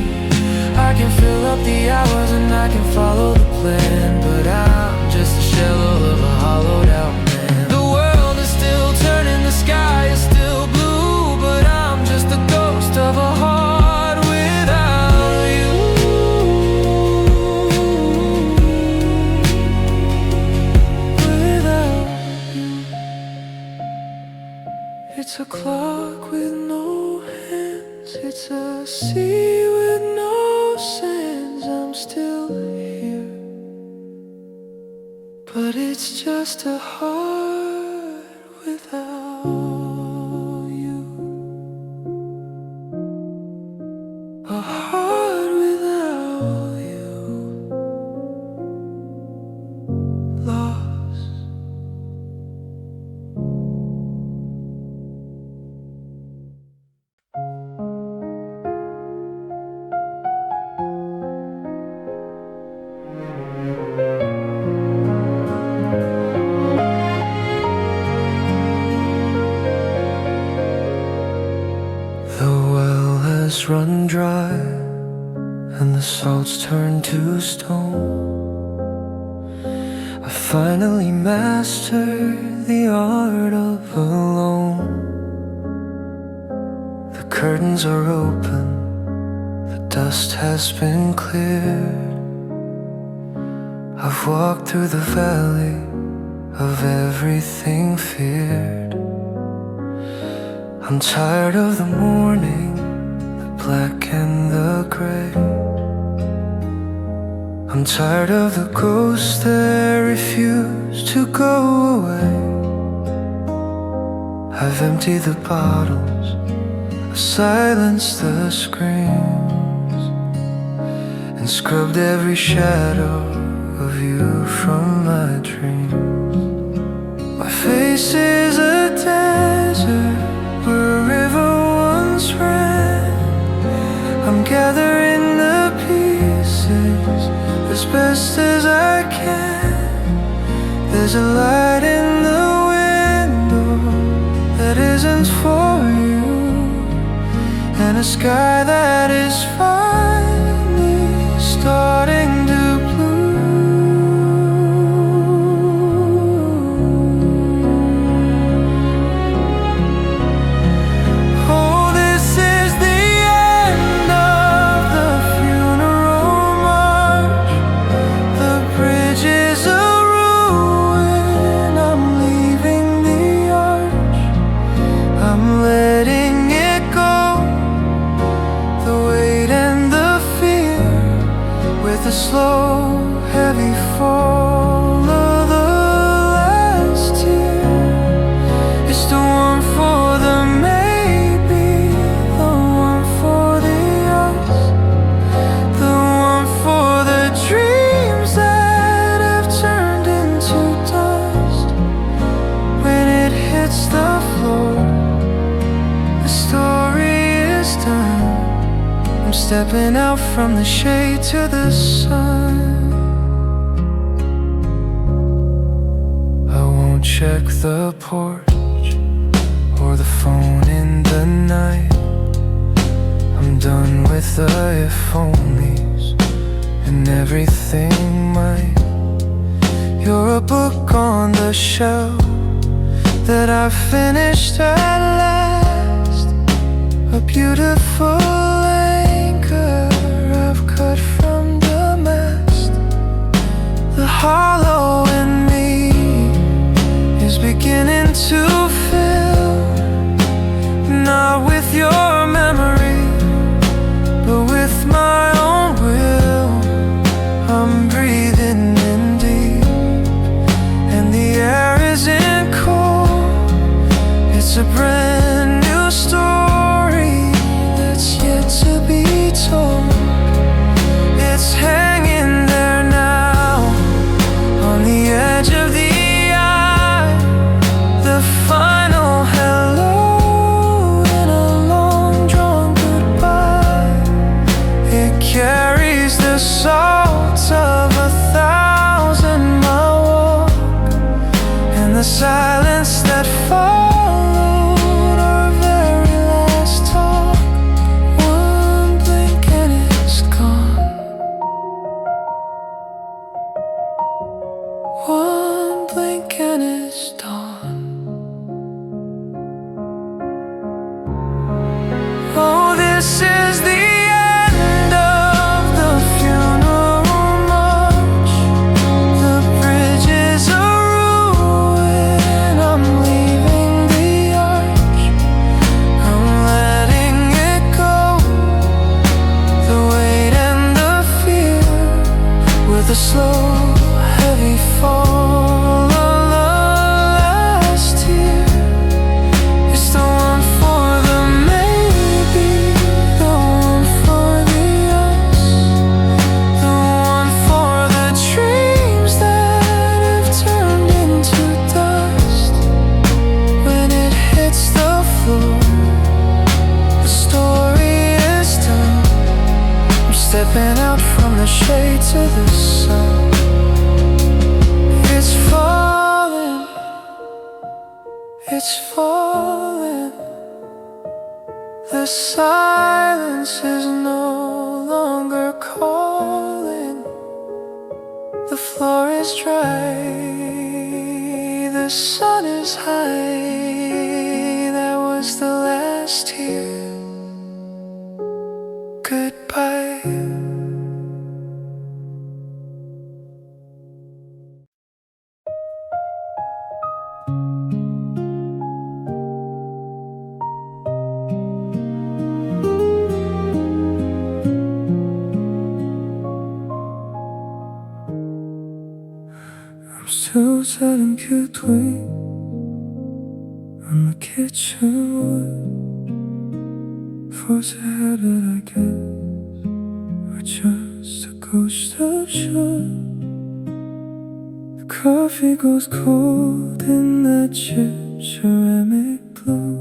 I can fill up the hours and I can follow the plan, but I'm just a shell of a hollowed out man. The world is still turning, the sky is still blue, but I'm just the ghost of a heart without you. Without you. It's a clock with no hands, it's a sea with no sands. I'm still here, but it's just a heart without you. A heart without you. Lost. The well has run dry and the salt's turned to stone. I finally mastered the art of alone. The curtains are open, the dust has been cleared. I've walked through the valley of everything feared. I'm tired of the morning, the black and the gray. I'm tired of the ghosts that refuse to go away. I've emptied the bottles, I've silenced the screams, and scrubbed every shadow of you from my dreams. My face is a desert where a river once ran. I'm gathering the pieces as best as I can. There's a light in the window that isn't for you, and a sky that is finally starting to the slow, heavy fall of the last tear. It's the one for the maybe, the one for the us, the one for the dreams that have turned into dust. When it hits the floor, the story is done. I'm stepping out from the shade to the sun. I won't check the porch or the phone in the night. I'm done with the if onlys and everything might. You're a book on the shelf that I've finished at last. A beautiful cut from the mast. The hollow in me is beginning to fill, not with your memory, but with my own will. I'm breathing in deep, and the air isn't cold. It's a brand new story that's yet to be told. It's hanging there now, on the edge of the eye. The final hello in a long drawn goodbye. It carries the salt of 1,000-mile walk, and the silence that followed our very last talk. One blink and it's gone. One blink and it's dawn. Oh, this is the end of the funeral march. The bridge is a ruin. I'm leaving the arch. I'm letting it go. The weight and the fear, with a slow, heavy fall of the last tear. It's the one for the maybe, the one for the us, the one for the dreams that have turned into dust. When it hits the floor, the story is done. I'm stepping out from the shade to the sun. It's falling, it's falling. The silence is no longer calling. The floor is dry, the sun is high. That was the last tear. Goodbye. I'm still selling cute wings on the kitchen wood. Force a habit, I guess, or just a ghost of shut. The coffee goes cold in that chip ceramic blue,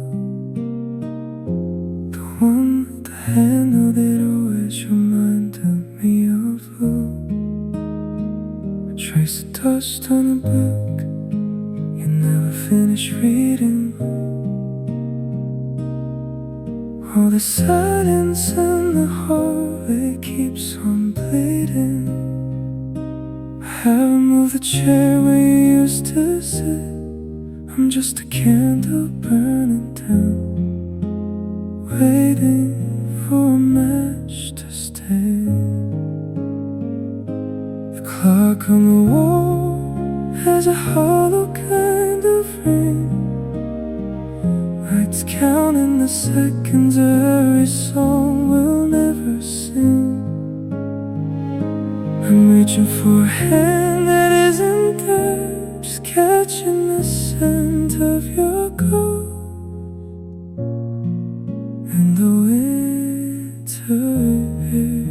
the one with the handle that always reminded me of you. Trace the dust on the book you never finished reading. All the the silence and the hallway keeps on bleeding. I haven't moved the chair where you used to sit. I'm just a candle burning down, waiting for a match to stay. The clock on the wall has a hollow kind of ring, like it's counting the seconds of every song we'll never sing. I'm reaching for a hand that isn't there, just catching the scent of your coat and the winter air.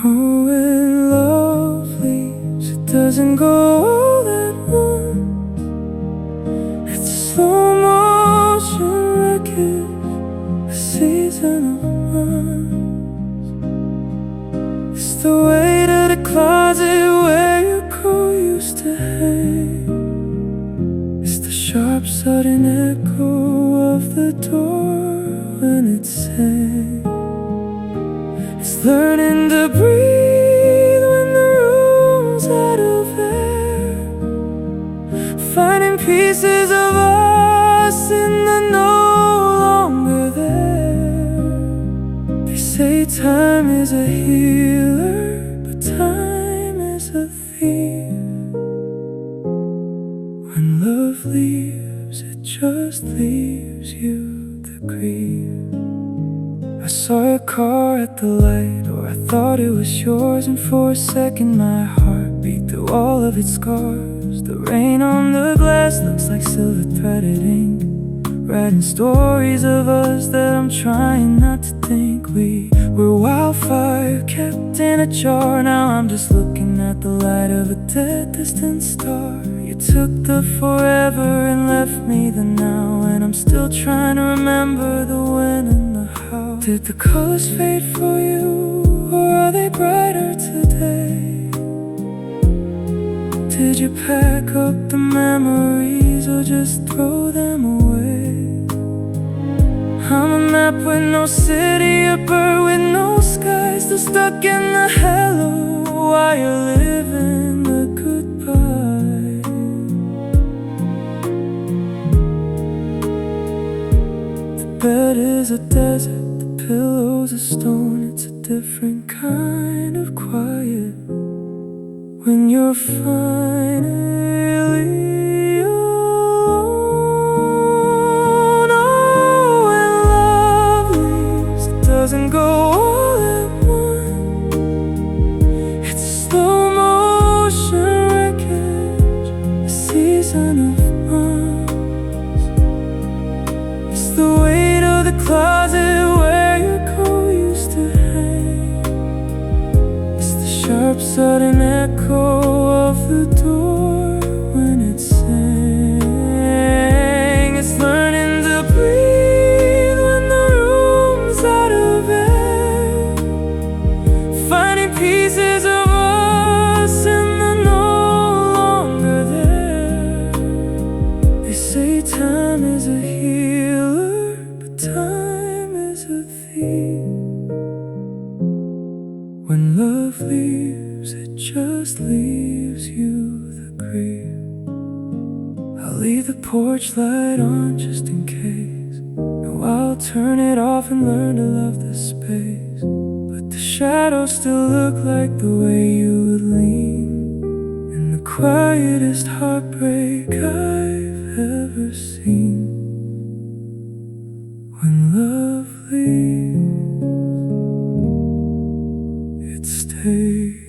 Oh, when love leaves, it doesn't go all at once. It's a slow motion wreckage, a season of months. It's the weight of the closet where your coat used to hang. It's the sharp sudden echo of the door when it sang. It's learning to breathe when the room's out of air, finding pieces of us in the no longer there. They say time is a healer, but time is a thief. When love leaves, it just leaves you the grief. I saw your car at the light, or I thought it was yours, and for a second my heart beat through all of its scars. The rain on the glass looks like silver threaded ink, writing stories of us that I'm trying not to think. We were wildfire kept in a jar. Now I'm just looking at the light of a dead distant star. You took the forever and left me the now, and I'm still trying to remember the when and the how. Did the colors fade for you, or are they brighter today? Did you pack up the memories, or just throw them away? I'm a map with no city, a bird with no sky, still stuck in the hello while you're living the goodbye. The bed is a desert, the pillow's a stone. It's a different kind of quiet when you're finally alone. Oh, when love leaves, it doesn't go all at once. It's a slow motion wreckage, a season of months. It's the weight of the closet where your coat used to hang. It's the sharp sudden echo of the door when it sang. It's learning to breathe when the room's out of air, finding pieces of us in the no longer there. They say time is a healer, but time is a thief. When love leaves, it just leaves you the grief. I'll leave the porch light on just in case. No, I'll turn it off and learn to love the space. But the shadows still look like the way you would lean in the quietest heartbreak I've ever seen. When love leaves, it stays.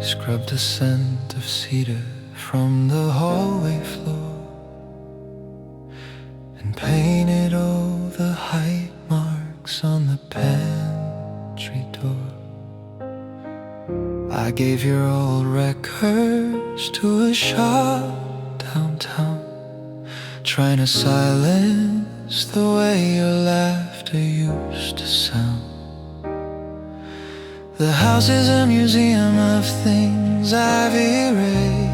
Scrubbed the scent of cedar from the hallway floor and painted over I gave your old records to a shop downtown, trying to silence the way your laughter used to sound. The house is a museum of things I've erased,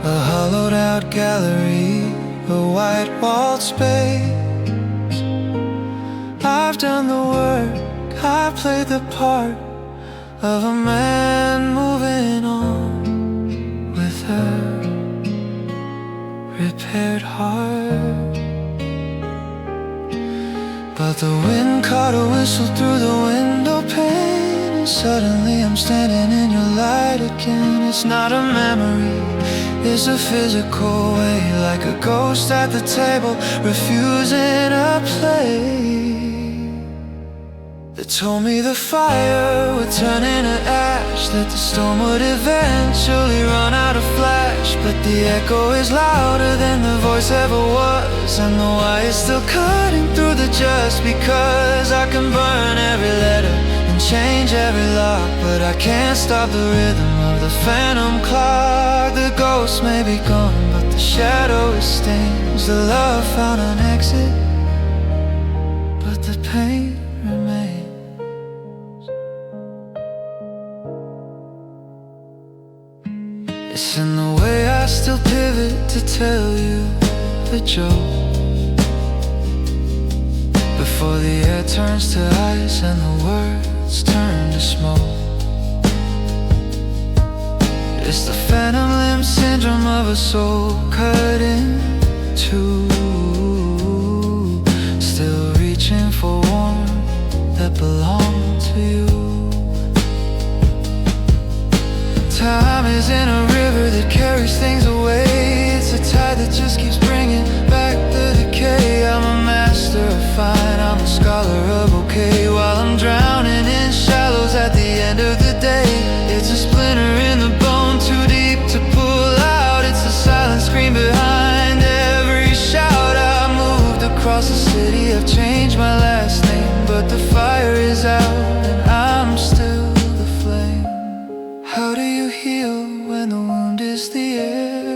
a hollowed out gallery, a white-walled space. I've done the work, I played the part of a man moving on with a repaired heart. But the wind caught a whistle through the window pane, and suddenly I'm standing in your light again. It's not a memory, it's a physical way, like a ghost at the table, refusing a play. They told me the fire would turn into ash, that the storm would eventually run out of flash. But the echo is louder than the voice ever was, and the wire's still cutting through the just because. I can burn every letter and change every lock, but I can't stop the rhythm of the phantom clock. The ghost may be gone, but the shadow it stains. The love found an exit, but the pain remains. It's in the way I still pivot to tell you the joke, before the air turns to ice and the words turn to smoke. It's the phantom limb syndrome of a soul cut in two, still reaching for warmth that belonged to you. Time is in a river that carries things away. It's a tide that just keeps bringing back the decay. I'm a master of fine, I'm a scholar of okay, while I'm drowning in shallows at the end of the day. It's a splinter in the bone, too deep to pull out. It's a silent scream behind every shout. I moved across the city, I've changed my last name, but the fire is out and I'm still the flame. How do you heal when the wound is the air?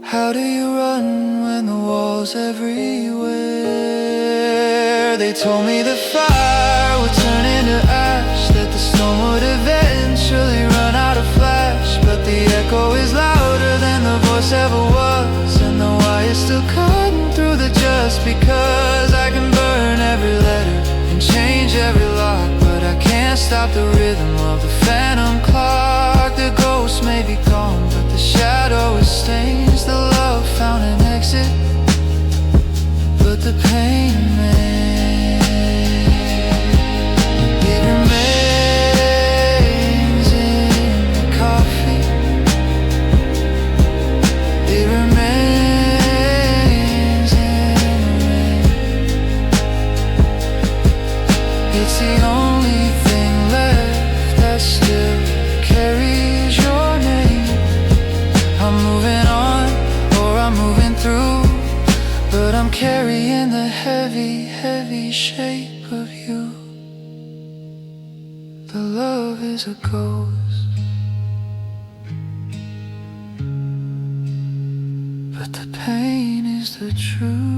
How do you run when the wall's everywhere? They told me the fire would turn into ash, that the storm would eventually run out of flash. But the echo is louder than the voice ever was, and the wire's still cutting through the just because. I can burn every letter and change every lock, but I can't stop the rhythm of the phantom clock. The ghost may be gone, but the shadow it stains. The love found an exit, but the pain remains. It remains in the coffee. It remains in the rain. It's the only thing left that still carries your name. I'm moving on, or I'm moving through, but I'm carrying the heavy, heavy shape of you. The love is a ghost, but the pain is the truth.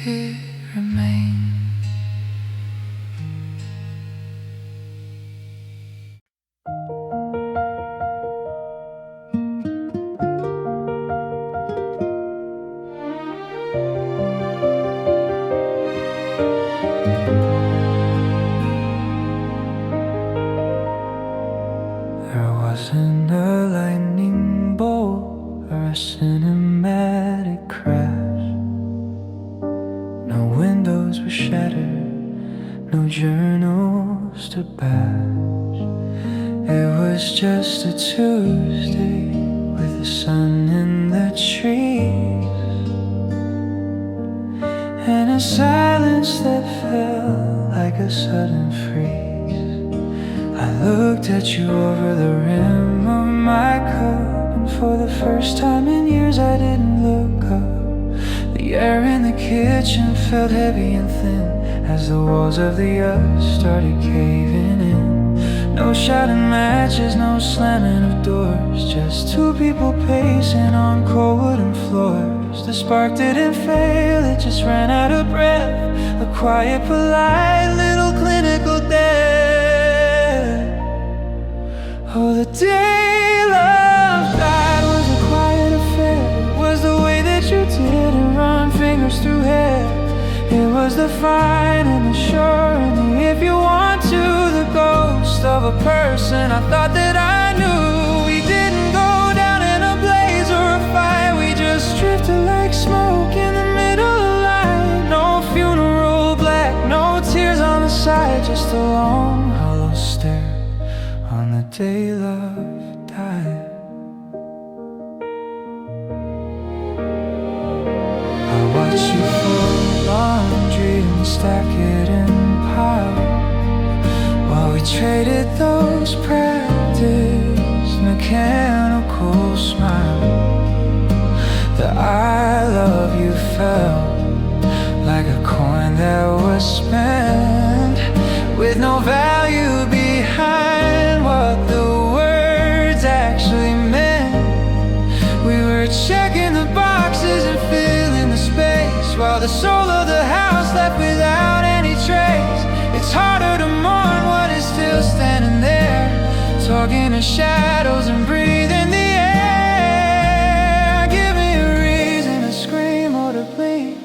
It remains. There wasn't a lightning bolt or a cinematic crash. No windows were shattered, no journals to bash. It was just a Tuesday with the sun in the trees, and a silence that felt like a sudden freeze. I looked at you over the rim of my cup, and for the first time in years I didn't look up. The air in the kitchen felt heavy and thin as the walls of the earth started caving in. No shouting matches, no slamming of doors, just two people pacing on cold wooden floors. The spark didn't fail, it just ran out of breath. A quiet, polite little clinical death. Oh, the day love died was a quiet affair. It was the way that you didn't run fingers through hair. It was the fine and the sure and the if you want to. The ghost of a person I thought that I knew. We didn't go down in a blaze or a fight. We just drifted like smoke in the middle of the light. No funeral black, no tears on the side, just a long hollow stare on the day love died. I watch you fold laundry and stack it in piles while we traded those practiced mechanical smiles. The I love you felt like a coin that was spent with no value behind what the words actually meant. We were checking the boxes and filling the space while the soul of the house left without any trace. It's harder to mourn what is still standing there, talking to shadows and breathing the air. Give me a reason to scream or to bleed.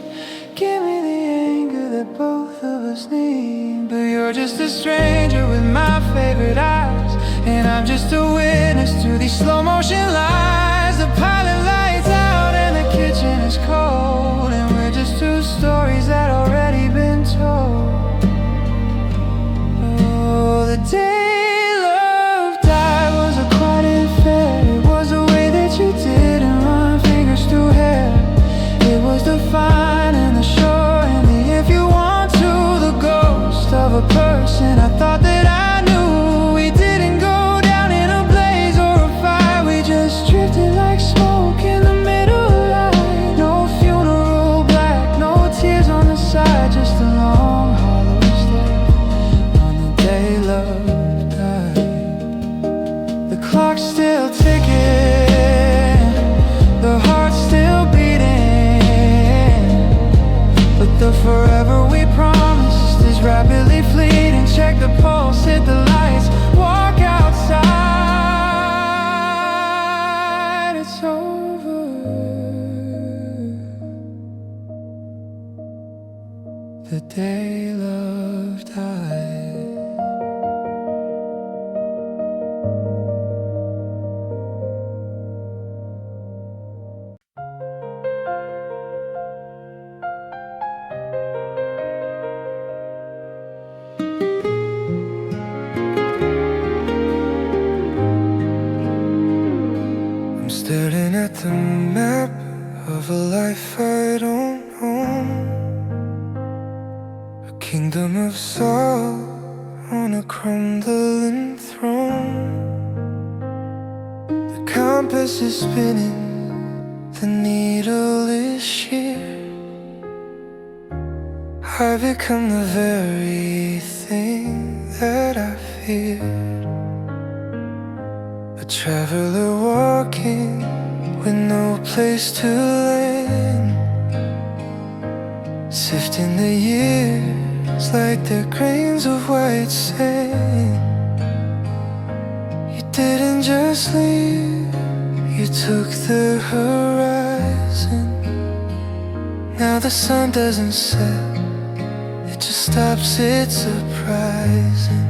Give me the anger that both of us need. But you're just a stranger with my favorite eyes, and I'm just a witness to these slow motion lies. The pilot lights out and the kitchen is cold, and we're just two stories that already been told. Oh, the day love died was a quiet affair. It was the way that you didn't run fingers through hair. It was the fine and the sure and the if you want to. The ghost of a person I thought that I knew. We didn't go down in a blaze or a fire. We just drifted like smoke in the middle of the night. No funeral black, no tears on the side, just a long hollow stare on the day love died. The clock's still ticking, the heart's still beating, but the forever we promised is rapidly fleeting. Check the pulse, hit the lights, walk outside. It's over. The day love died. I'm staring at the map of a life I don't own. A kingdom of salt on a crumbling throne. The compass is spinning, the needle is sheer. I've become the very thing that I feared. A traveler walking with no place to land, sifting the years like they're grains of white sand. You didn't just leave, you took the horizon. Now the sun doesn't set, it just stops, it's surprising.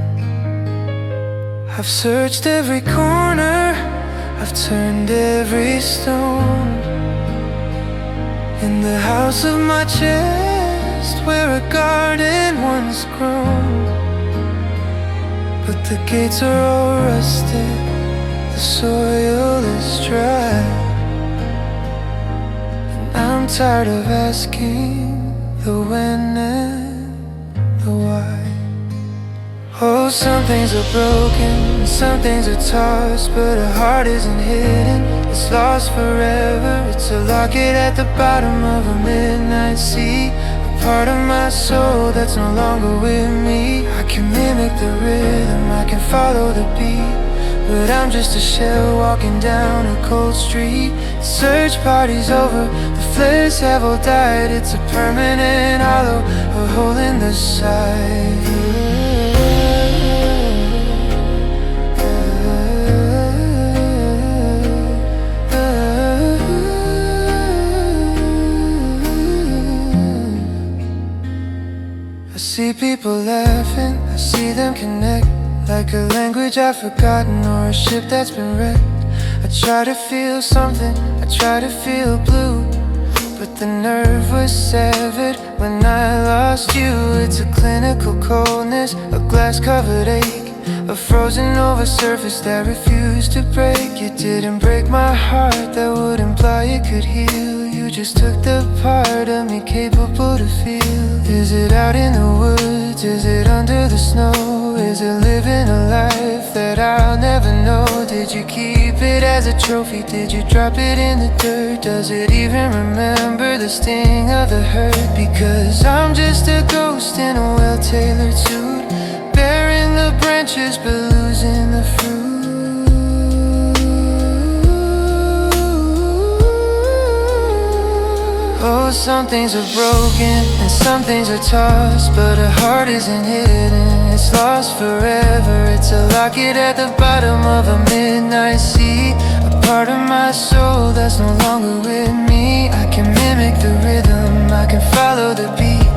I've searched every corner, I've turned every stone. In the house of my chest, where a garden once grown. But the gates are all rusted, the soil is dry, and I'm tired of asking the when and the why. Oh, some things are broken, some things are tossed, but a heart isn't hidden, it's lost forever. It's a locket at the bottom of a midnight sea, a part of my soul that's no longer with me. I can mimic the rhythm, I can follow the beat, but I'm just a shell walking down a cold street. The search party's over, the flares have all died. It's a permanent hollow, a hole in the side. I see people laughing, I see them connect, like a language I've forgotten or a ship that's been wrecked. I try to feel something, I try to feel blue, but the nerve was severed when I lost you. It's a clinical coldness, a glass-covered ache, a frozen over surface that refused to break. You didn't break my heart, that would imply it could heal. You just took the part of me capable to feel. Is it out in the woods? Is it under the snow? Is it living a life that I'll never know? Did you keep it as a trophy? Did you drop it in the dirt? Does it even remember the sting of the hurt? Because I'm just a ghost in a well-tailored suit, bearing the branches but losing the fruit. Oh, some things are broken and some things are tossed, but a heart isn't hidden, it's lost forever. It's a locket at the bottom of a midnight sea, a part of my soul that's no longer with me. I can mimic the rhythm, I can follow the beat,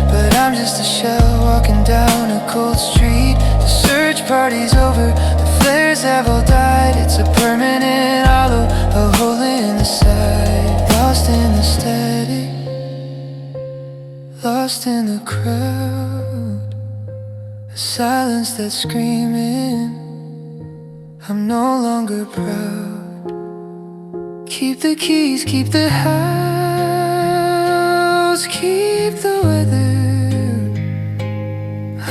but I'm just a shell walking down a cold street. The search party's over, the flares have all died. It's a permanent hollow, a hole in the side. Lost in the static, lost in the crowd, a silence that's screaming, I'm no longer proud. Keep the keys, keep the house, keep the weather.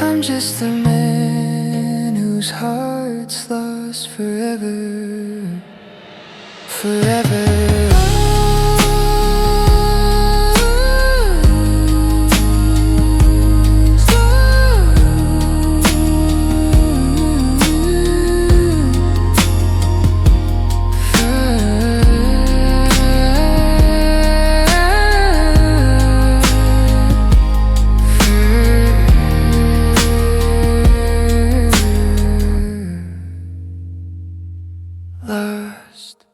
I'm just a man whose heart's lost forever, forever. Lost.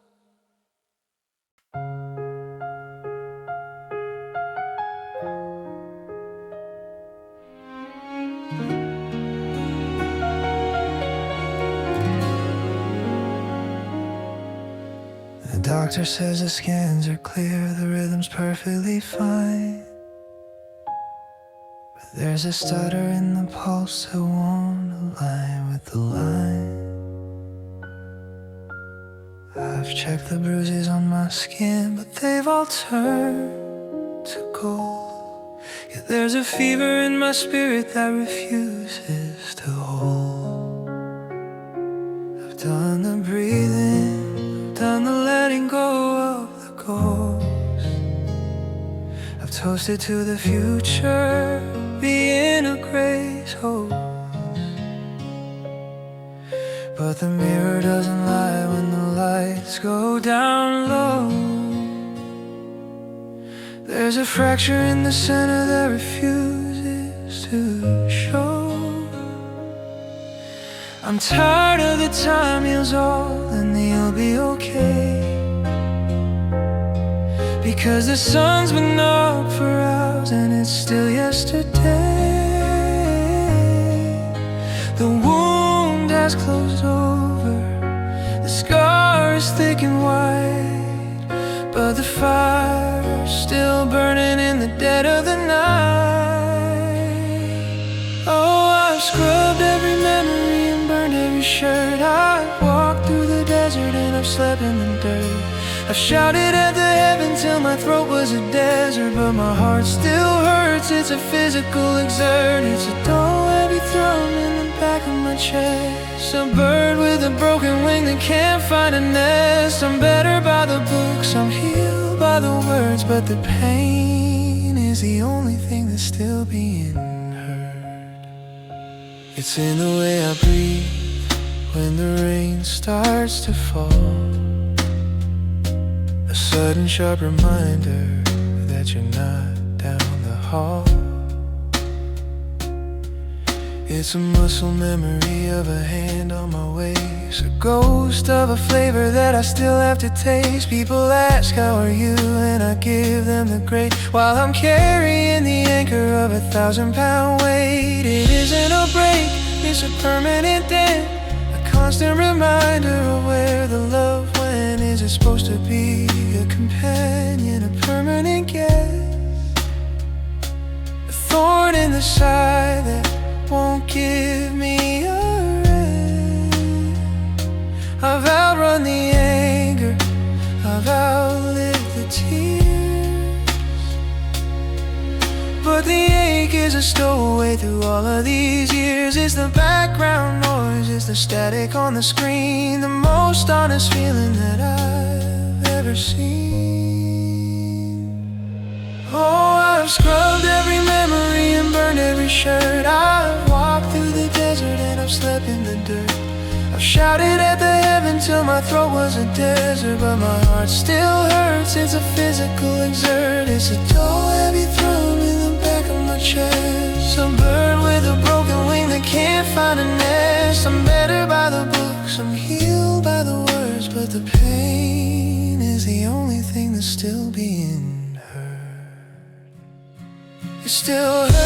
The doctor says the scans are clear, the rhythm's perfectly fine, but there's a stutter in the pulse that won't align with the line. I've checked the bruises on my skin, but they've all turned to gold. Yeah, there's a fever in my spirit that refuses to hold. I've done the breathing, I've done the letting go of the ghost. I've toasted to the future, being a grace host. But the mirror doesn't lie when the lights go down low. There's a fracture in the center that refuses to show. I'm tired of the time heals all and you'll be okay, because the sun's been up for hours and it's still yesterday. The wound has closed over, the scar is thick and wide, but the fire's still burning in the dead of the night. Oh, I've scrubbed every memory and burned every shirt. I've walked through the desert and I've slept in the dirt. I've shouted at the heaven till my throat was a desert, but my heart still hurts. It's a physical exert. It's a dull, heavy thrum in the back of my chest. A bird with a broken wing that can't find a nest. I'm better by the books, I'm healed by the words, but the pain is the only thing that's still being heard. It's in the way I breathe when the rain starts to fall. A sudden sharp reminder that you're not down the hall. It's a muscle memory of a hand on my waist, a ghost of a flavor that I still have to taste. People ask, how are you? And I give them the grace, while I'm carrying the anchor of 1,000-pound weight. It isn't a break, it's a permanent dent, a constant reminder of where the love went. Is it supposed to be a companion, a permanent guest? A thorn in the side that won't give me a rest. I've outrun the anger, I've outlived the tears, but the ache is a stowaway through all of these years. It's the background noise, it's the static on the screen, the most honest feeling that I've ever seen. Oh, I've scrubbed every memory and burned every shirt. I've walked through the desert and I've slept in the dirt. I've shouted at the heaven till my throat was a desert, but my heart still hurts. It's a physical exert. It's a dull, heavy thrum in the back of my chest. A bird with a broken wing that can't find a nest. I'm better by the books, I'm healed by the words, but the pain is the only thing that's still being it still hurts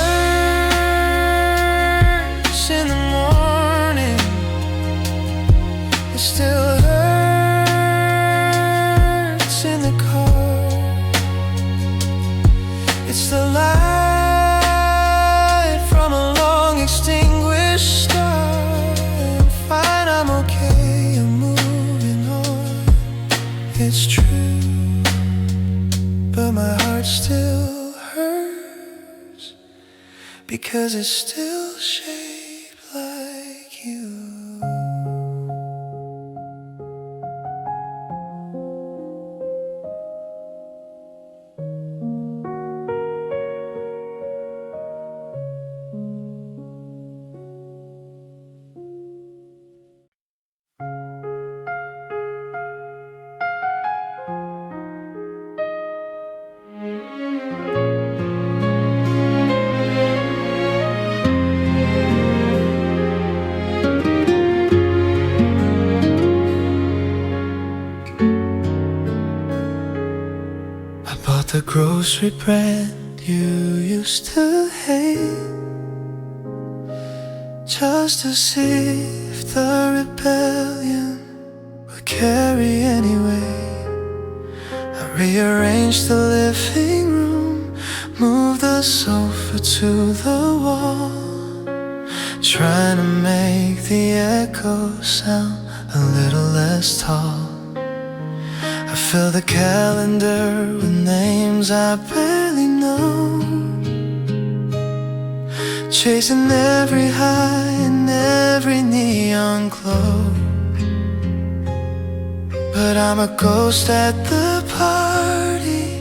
in the morning. It still hurts in the car. It's the light from a long extinguished star. I'm fine, I'm okay, I'm moving on. It's true, but my heart still because it's still shaped like you. The grocery brand you used to hate, just to see if the rebellion would carry anyway. I rearranged the living room, moved the sofa to the wall, trying to make the echo sound a little less tall. I fill the calendar with names I barely know, chasing every high and every neon glow. But I'm a ghost at the party,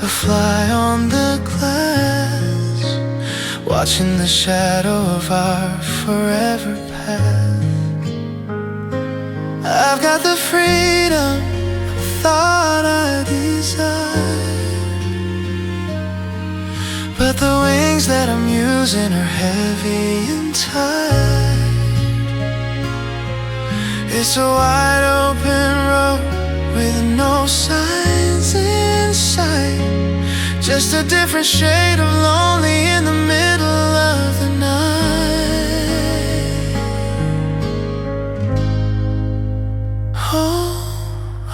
a fly on the glass, watching the shadow of our forever path. I've got the freedom thought I desire, but the wings that I'm using are heavy and tired. It's a wide open road with no signs in sight, just a different shade of lonely in the middle of the night. Oh,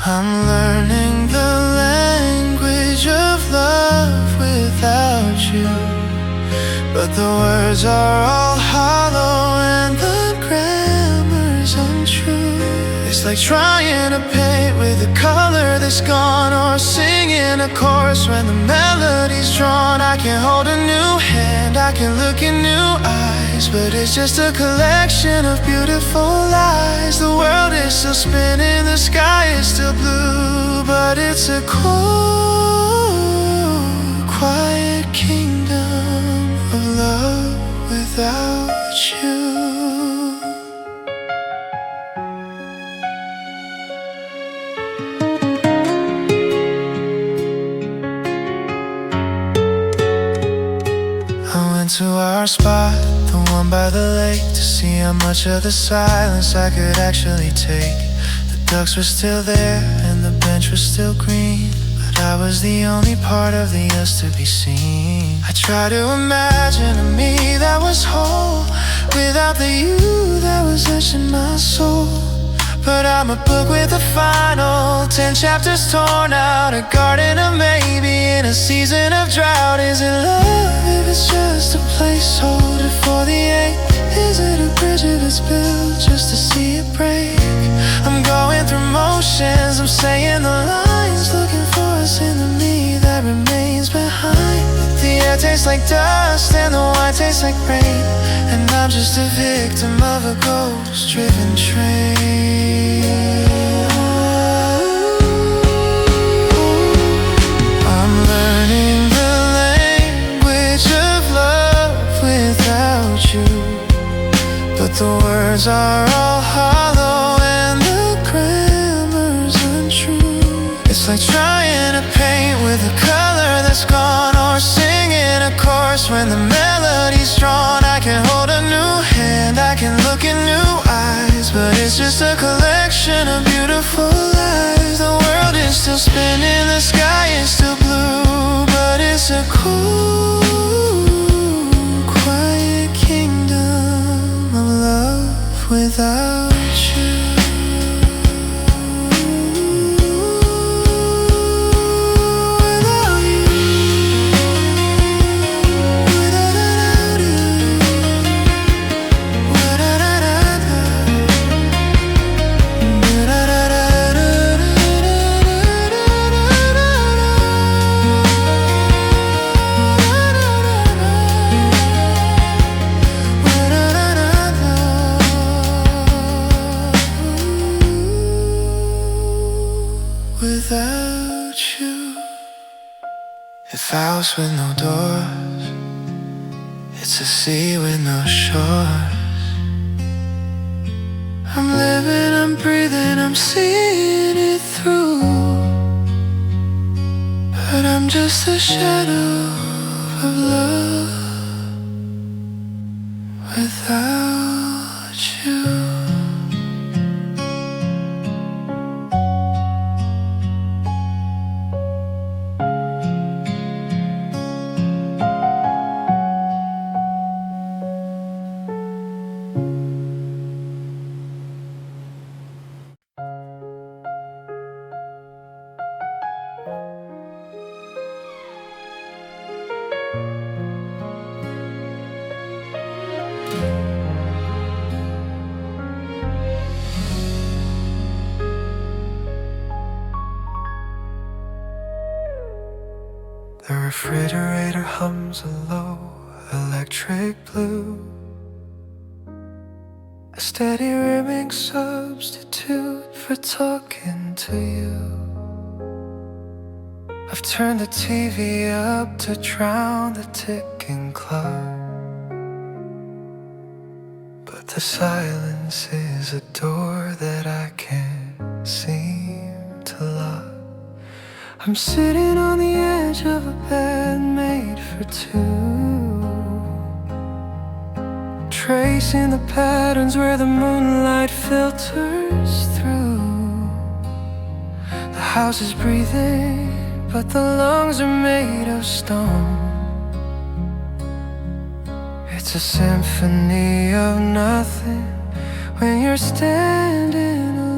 I'm learning the language of love without you, but the words are all hollow and the grammar's untrue. It's like trying to paint with a color that's gone, or singing a chorus when the melody's drawn. I can hold a new hand, I can look in new eyes, eyes, but it's just a collection of beautiful lies. The world is still spinning, the sky is still blue, but it's a cold, quiet kingdom of love without you. To our spot, the one by the lake, to see how much of the silence I could actually take. The ducks were still there and the bench was still green, but I was the only part of the us to be seen. I try to imagine a me that was whole, without the you that was etching my soul. But I'm a book with a final 10 chapters torn out, a garden of maybe in a season of drought. Is it love if it's just a placeholder for the ache? Is it a bridge if it's built just to see it break? I'm going through motions, I'm saying the lines, looking for us in the me that remains behind. The air tastes like dust and the wine tastes like rain, and I'm just a victim of a ghost-driven train. I'm learning the language of love without you, but the words are all hollow and the grammar's untrue. It's like trying to paint with a color that's gone, or singing a chorus when the melody's drawn. I can hold a new hand, I can look in new eyes, but it's just a collection of beautiful lies. The world is still spinning, the sky is still blue, but it's a cool, quiet kingdom of love without you. Without you. If a house with no doors, it's a sea with no shores. I'm living, I'm breathing, I'm seeing it through, but I'm just a shadow of love without you. The refrigerator hums a low electric blue, a steady rimming substitute for talking to you. I've turned the TV up to drown the ticking clock, but the silence is a door that I can't seem to lock. I'm sitting on the edge of a bed made for two, tracing the patterns where the moonlight filters through. The house is breathing, but the lungs are made of stone. It's a symphony of nothing when you're standing alone.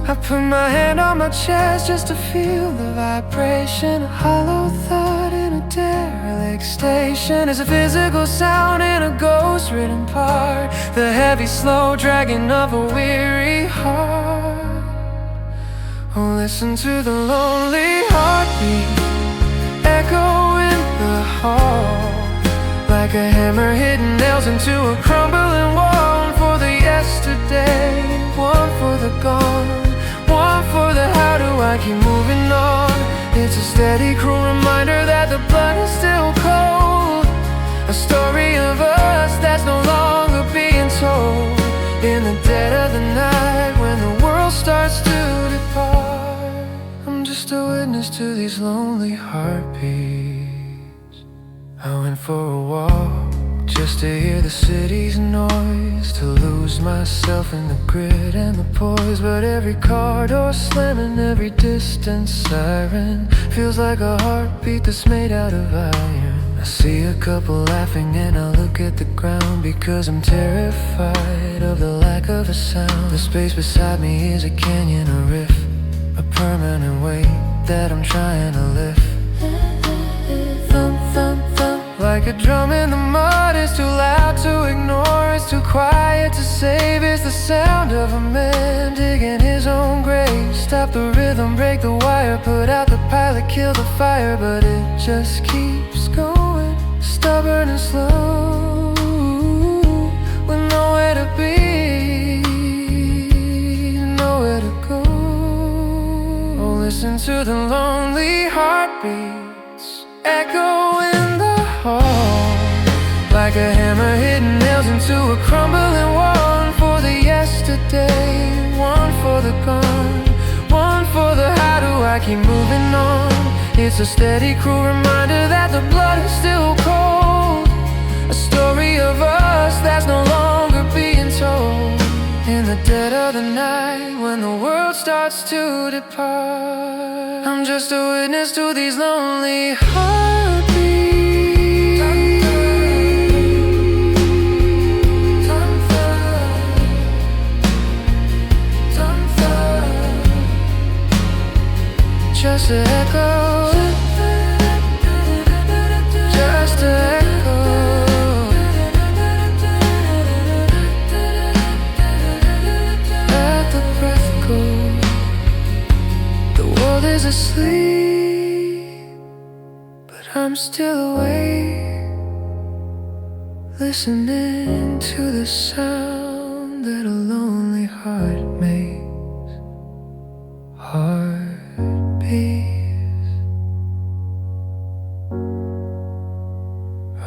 I put my hand on my chest just to feel the vibration. A hollow thought in a derelict station is a physical sound in a ghost-ridden part, the heavy, slow dragging of a weary heart. Oh, listen to the lonely heartbeat echo in the hall, like a hammer hitting nails nails into a crumbling wall. One for the yesterday, one for the gone, one for the how do I keep moving on. It's a steady, cruel reminder that the blood is still cold. A story of us that's no longer being told. In the dead of the night, when the world starts to depart, I'm just a witness to these lonely heartbeats. I went for a walk just to hear the city's noise, to lose myself in the grit and the poise. But every car door slamming, every distant siren feels like a heartbeat that's made out of iron. I see a couple laughing and I look at the ground, because I'm terrified of the lack of a sound. The space beside me is a canyon, a rift, a permanent weight that I'm trying to lift. Thump, thump, thump, like a drum in the mud. It's too loud to ignore, it's too quiet to save. It's the sound of a man digging his own grave. Stop the rhythm, break the wire, put out the pilot, kill the fire. But it just keeps going, stubborn and slow, with nowhere to be, nowhere to go. Oh, listen to the lonely heartbeats echo in the hall, like a hammer hitting nails into a crumbling wall. One for the yesterday, one for the gone, one for the how do I keep moving on. It's a steady, cruel reminder that the blood is still cold. A story of us that's no longer being told. In the dead of the night, when the world starts to depart, I'm just a witness to these lonely heartbeats. Just an echo, just an echo. Let the breath go. The world is asleep, but I'm still awake, listening to the sound that a lonely heart makes.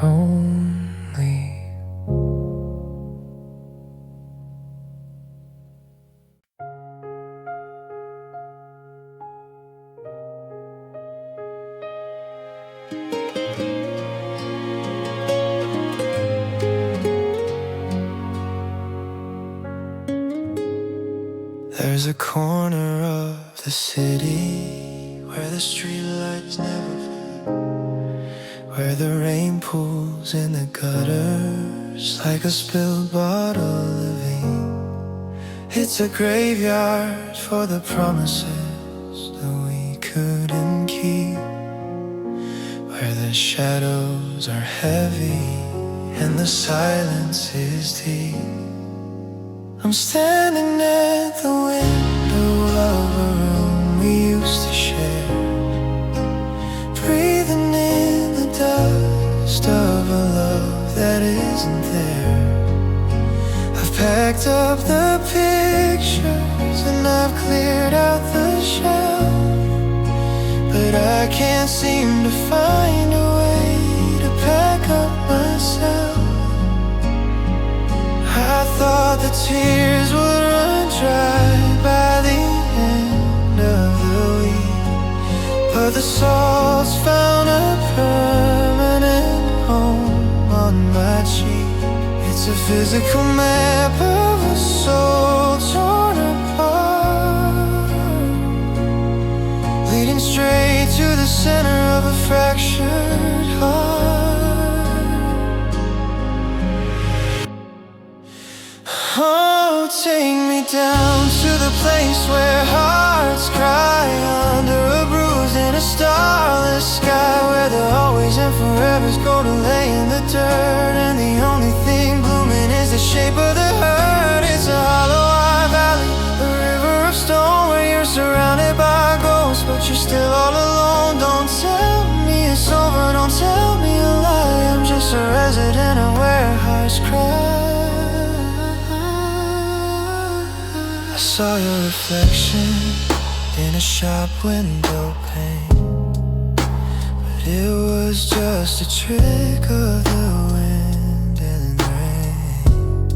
Only. There's a corner of the city where the streetlights never fade, where the rain pools in the gutters like a spilled bottle of ink. It's a graveyard for the promises that we couldn't keep, where the shadows are heavy and the silence is deep. I'm standing at the window of a room we used to share, breathing in the dust of a love that isn't there. I've packed up the pictures and I've cleared out the shelf, but I can't seem to find a way to pack up myself. I thought the tears would run dry by the end of the week, but the salt's found a permanent home on my cheek. It's a physical map of a soul torn apart, leading straight to the center of a fractured heart. Oh, take me down to the place where hearts cry under a bruise and a starless sky, where the always and forever's gonna lay in the dirt, and the only thing blooming is the shape of the hurt. It's a hollow valley, a river of stone, where you're surrounded by ghosts, but you're still all alone. Don't tell me it's over, don't tell me a lie. I'm just a resident of where hearts hearts cry. I saw your reflection in a shop window pane, but it was just a trick of the wind and rain.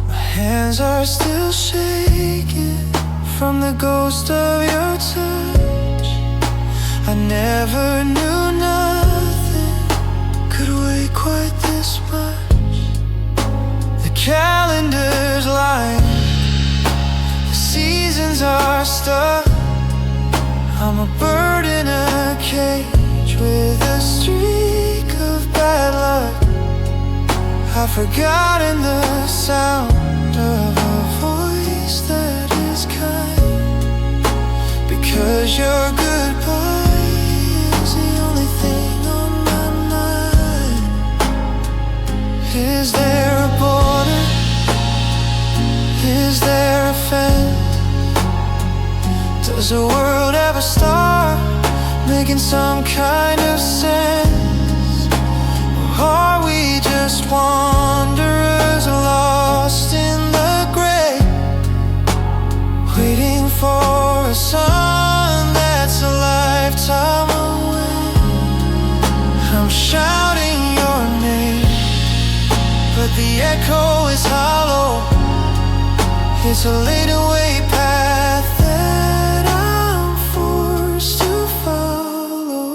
My hands are still shaking from the ghost of your touch. I never knew nothing could weigh quite this much. The calendar's lying, the seasons are stuck. I'm a bird in a cage with a streak of bad luck. I've forgotten the sound of a voice that is kind, because your goodbye is the only thing on my mind. Is there a border? Is there a fence? Does the world ever start making some kind of sense? Or are we just wanderers lost in the gray, waiting for a sun that's a lifetime away? I'm shouting your name, but the echo is hollow. It's a laid-away path that I'm forced to follow.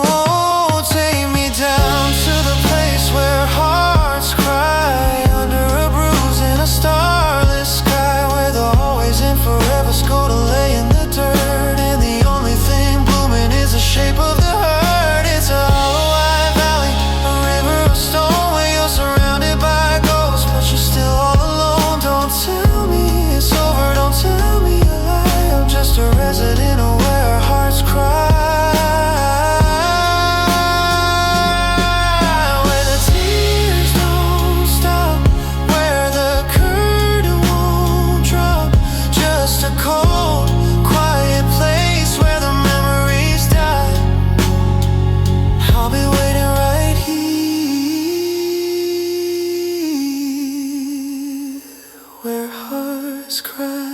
Oh, take me down to the place where hearts cry, under a bruise in a starless sky, where the always and forevers go to lay in the dirt, and the only thing blooming is the shape of the hurt. It's a hollow-eyed valley, a river of stone, where you're surrounded by ghosts, but you're still all alone. Don't tell me it's over, don't tell me a lie. I'm just a resident of where hearts cry, where the tears don't stop, where the curtain won't drop. Just a cold, quiet place where the memories die. I'll be waiting right here, where hearts cry.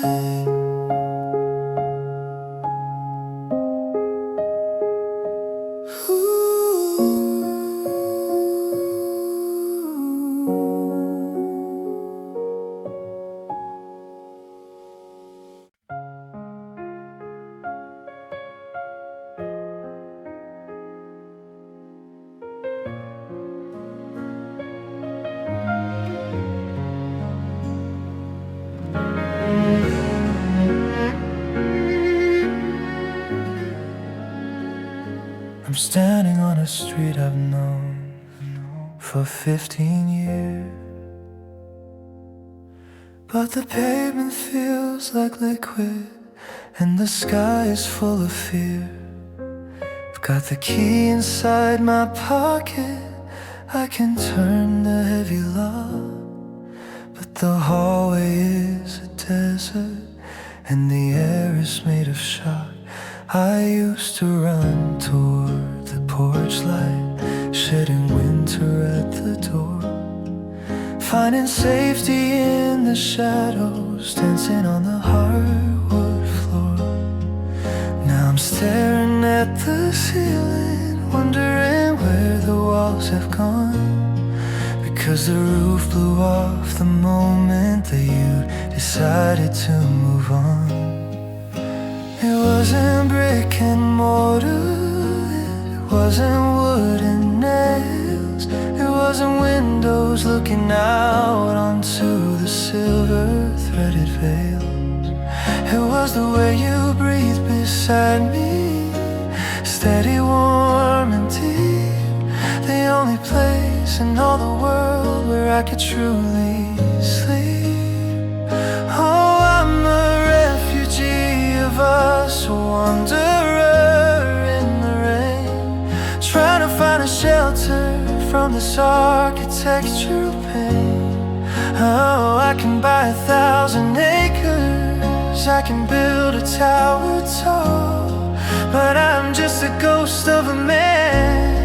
I'm standing on a street I've known for 15 years, but the pavement feels like liquid and the sky is full of fear. I've got the key inside my pocket, I can turn the heavy lock, but the hallway is a desert and the air is made of shock. I used to run toward the porch light, shedding winter at the door, finding safety in the shadows, dancing on the hardwood floor. Now I'm staring at the ceiling, wondering where the walls have gone, because the roof blew off the moment that you decided to move on. It wasn't brick and mortar, it wasn't wood and nails, it wasn't windows looking out onto the silver threaded veils. It was the way you breathed beside me, steady, warm and deep, the only place in all the world where I could truly sleep. Oh, I'm a refugee of us, a wanderer in the rain, trying to find a shelter from this architectural pain. Oh, I can buy 1,000 acres, I can build a tower tall, but I'm just a ghost of a man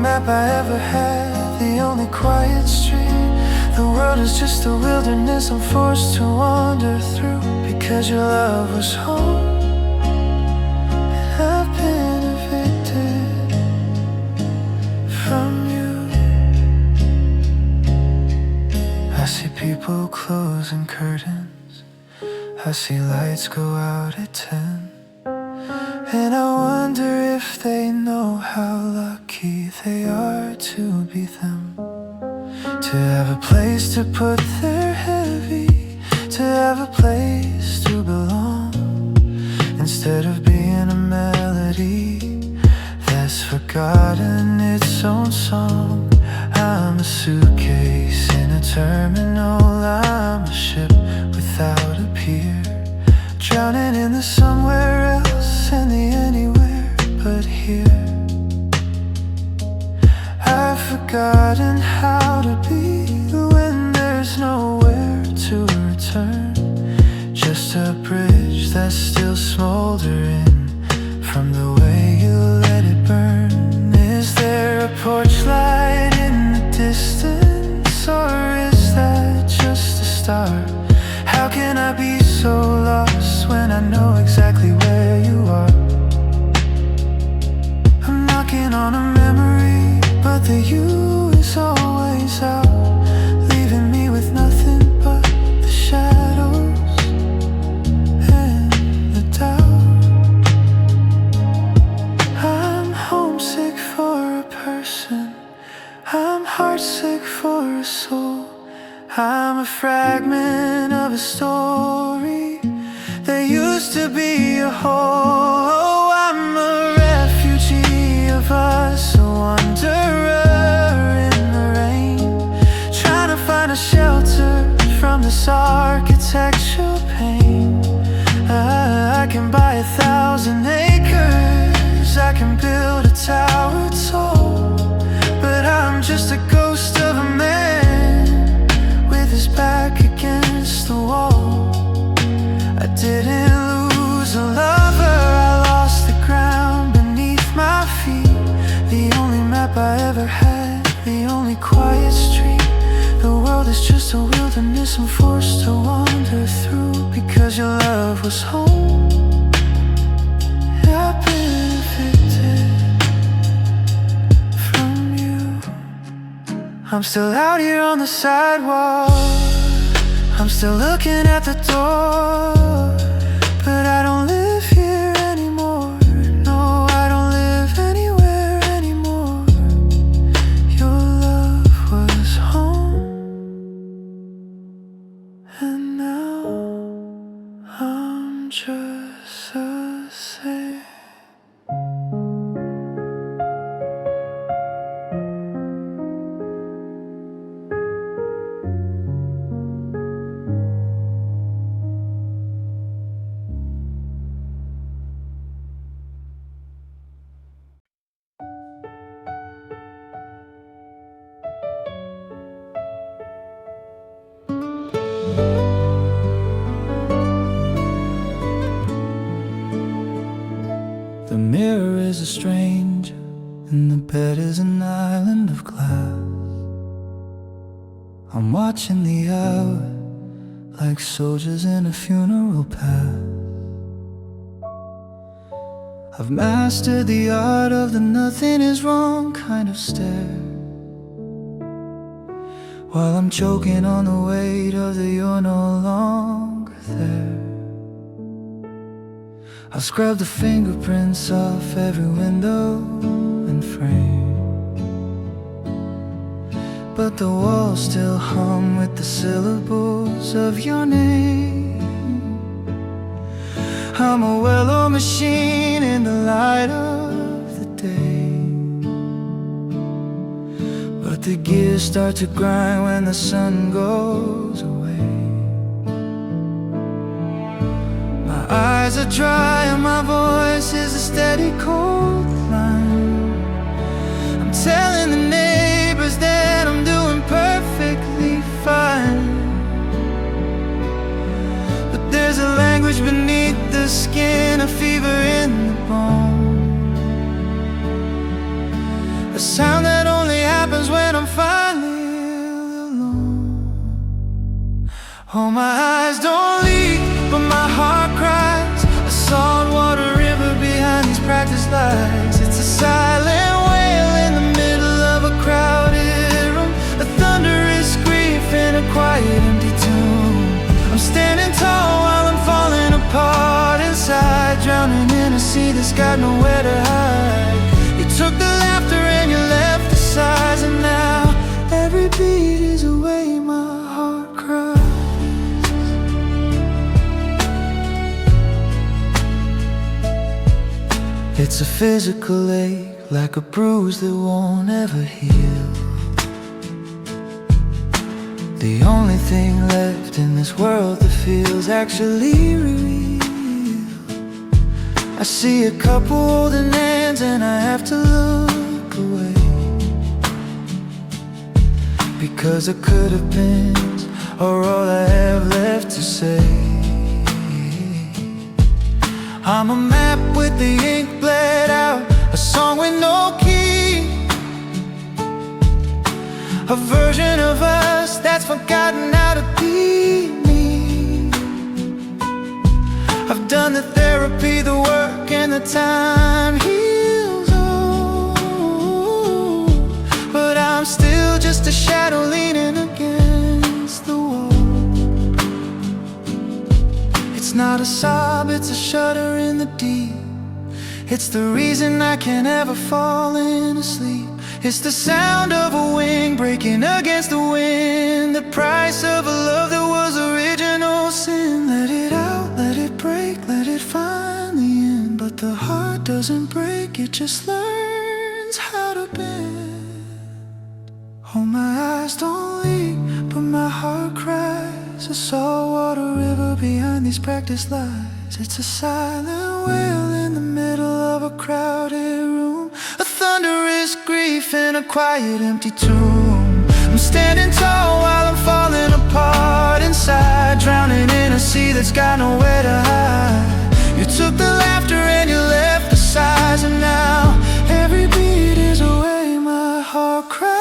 map I ever had, the only quiet street. The world is just a wilderness I'm forced to wander through. Because your love was home, and I've been evicted from you. I see people closing curtains, I see lights go out at 10, and I wonder if they know how lucky they are to be them. To have a place to put their heavy, to have a place to belong, instead of being a melody that's forgotten its own song. I'm a suitcase in a terminal, I'm a ship without a pier, drowning in the somewhere else and the anywhere but here. I've forgotten how to be when there's nowhere to return, just a bridge that's still smoldering from the way you let it burn. Is there a porch light in the distance, or is that just a start? How can I be so lost when I know exactly where you are? I'm knocking on a memory, but the you is always out, leaving me with nothing but the shadows and the doubt. I'm homesick for a person, I'm heartsick for a soul. I'm a fragment of a story that used to be a whole. I'm a refugee of us, a wanderer in the rain, trying to find a shelter from this architectural pain. I can buy 1,000 acres, I can build a tower tall, but I'm just a ghost of a man with his back against the wall. I didn't lose a lover, I lost the ground beneath my feet. The only map I ever had, the only quiet street. The world is just a wilderness I'm forced to wander through. Because your love was home, I've been evicted from you. I'm still out here on the sidewalk, I'm still looking at the door, but I don't live here anymore. No, I don't live anywhere anymore. Your love was home, and now I'm just the same. The mirror is a stranger, and the bed is an island of glass. I'm watching the hours like soldiers in a funeral path. I've mastered the art of the nothing is wrong kind of stare, while I'm choking on the weight of the you're no longer there. I scrub the fingerprints off every window and frame, but the walls still hum with the syllables of your name. I'm a well-oiled machine in the light of the day, but the gears start to grind when the sun goes away. My eyes are dry and my voice is a steady cold line. I'm telling the neighbors that I'm doing perfectly fine, but there's a language beneath the skin, a fever in the bone, a sound that Oh, my eyes don't leak, but my heart cries. A saltwater river behind these practice lights. It's a silent wail in the middle of a crowded room, a thunderous grief in a quiet empty tomb. I'm standing tall while I'm falling apart inside, drowning in a sea that's got nowhere to hide. You took the laughter and you left the sighs, and now every beat is a way my heart cries. It's a physical ache, like a bruise that won't ever heal. The only thing left in this world that feels actually real. I see a couple holding hands and I have to look away, because I could have been, or all I have left to say. I'm a map with the ink bled out, a song with no key, a version of us that's forgotten how to be me. I've done the therapy, the work, and the time heals all, but I'm still just a shadow leaning against the wall. It's not a sob, it's a shudder in the deep. It's the reason I can't ever fall into sleep. It's the sound of a wing breaking against the wind, the price of a love that was original sin. Let it out, let it break, let it find the end. But the heart doesn't break, it just learns how to bend. Oh, my eyes don't leak, but my heart cries. A saltwater river behind these practice lights. It's a silent wail in the middle of a crowded room, a thunderous grief in a quiet empty tomb. I'm standing tall while I'm falling apart inside, drowning in a sea that's got nowhere to hide. You took the laughter and you left the sighs, and now every beat is a way my heart cries.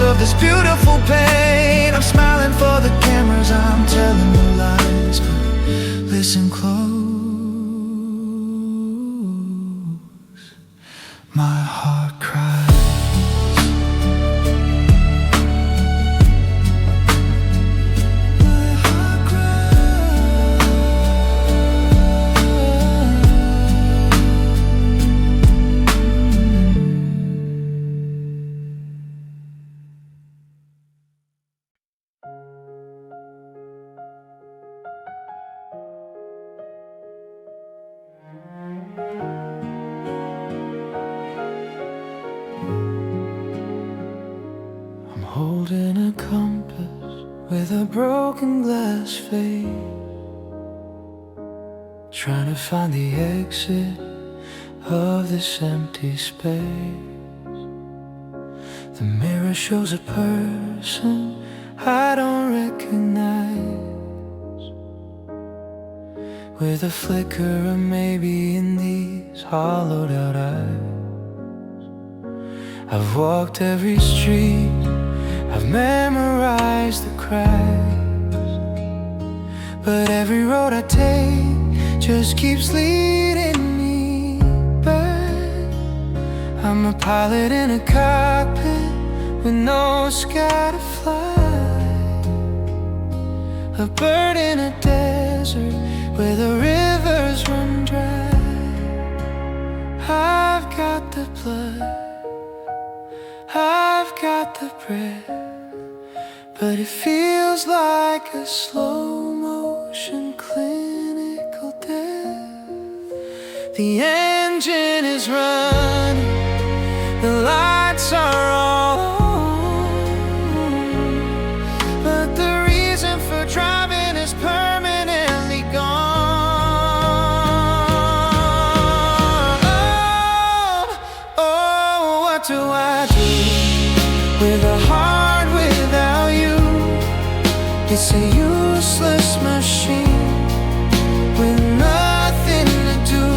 Of this beautiful pain, I'm smiling for the cameras, I'm telling no lies, but listen close. My heart cries. My heart cries. Holding a compass with a broken glass face, trying to find the exit of this empty space. The mirror shows a person I don't recognize, with a flicker of maybe in these hollowed out eyes. I've walked every street, I've memorized the cracks, but every road I take just keeps leading me back. I'm a pilot in a cockpit with no sky to fly, a bird in a desert where the rivers run dry. I've got the blood, I've got the breath, but it feels like a slow motion clinical death. The engine is running, the lights are all on, but the reason for driving is permanently gone. Oh, oh, what do I do with a heart It's a useless machine with nothing to do.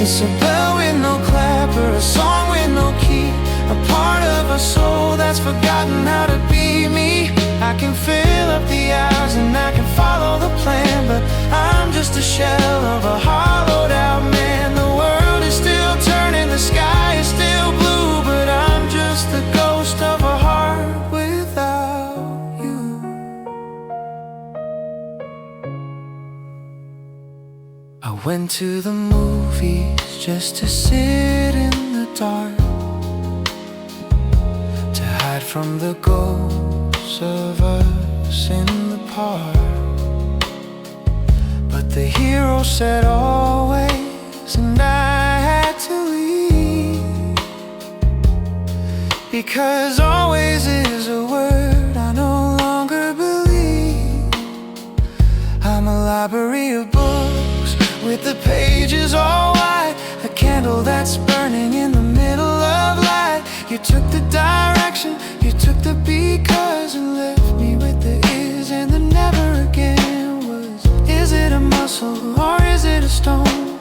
It's a bell with no clap or a song with no key, a part of a soul that's forgotten how to be me. I can fill up the hours and I can follow the plan, but I'm just a shell of a hollowed out man. The world is still turning, the sky is still blue, but I'm just the ghost of a heart without you. I went to the movies just to sit in the dark, to hide from the ghosts of us in the park. But the hero said always, and I had to leave, because always is a word I no longer believe. I'm a library of books with the pages all white, a candle that's burning in the middle of light. You took the direction, you took the because, and left me with the is and the never again was. Is it a muscle or is it a stone?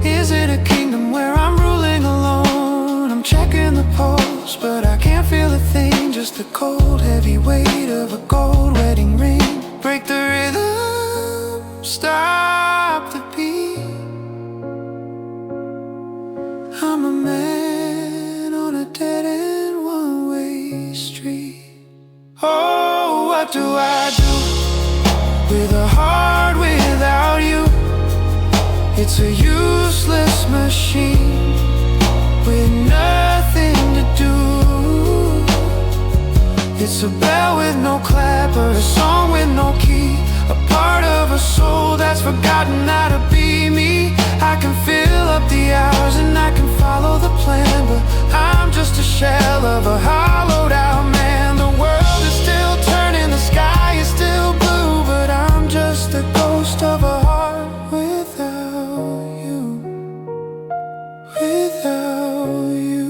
Is it a kingdom where I'm ruling alone? I'm checking the pulse, but I can't feel a thing, just the cold heavy weight of a gold wedding ring. Break the rhythm, stop the beat. I'm a man on a dead-end one-way street. Oh, what do I do with a heart without you? It's a useless machine with nothing to do. It's a bell with no clap or a song with no key, a part of a soul that's forgotten how to be me. I can fill up the hours and I can follow the plan, but I'm just a shell of a hollowed out man. The world is still turning, the sky is still blue, but I'm just the ghost of a heart without you. Without you.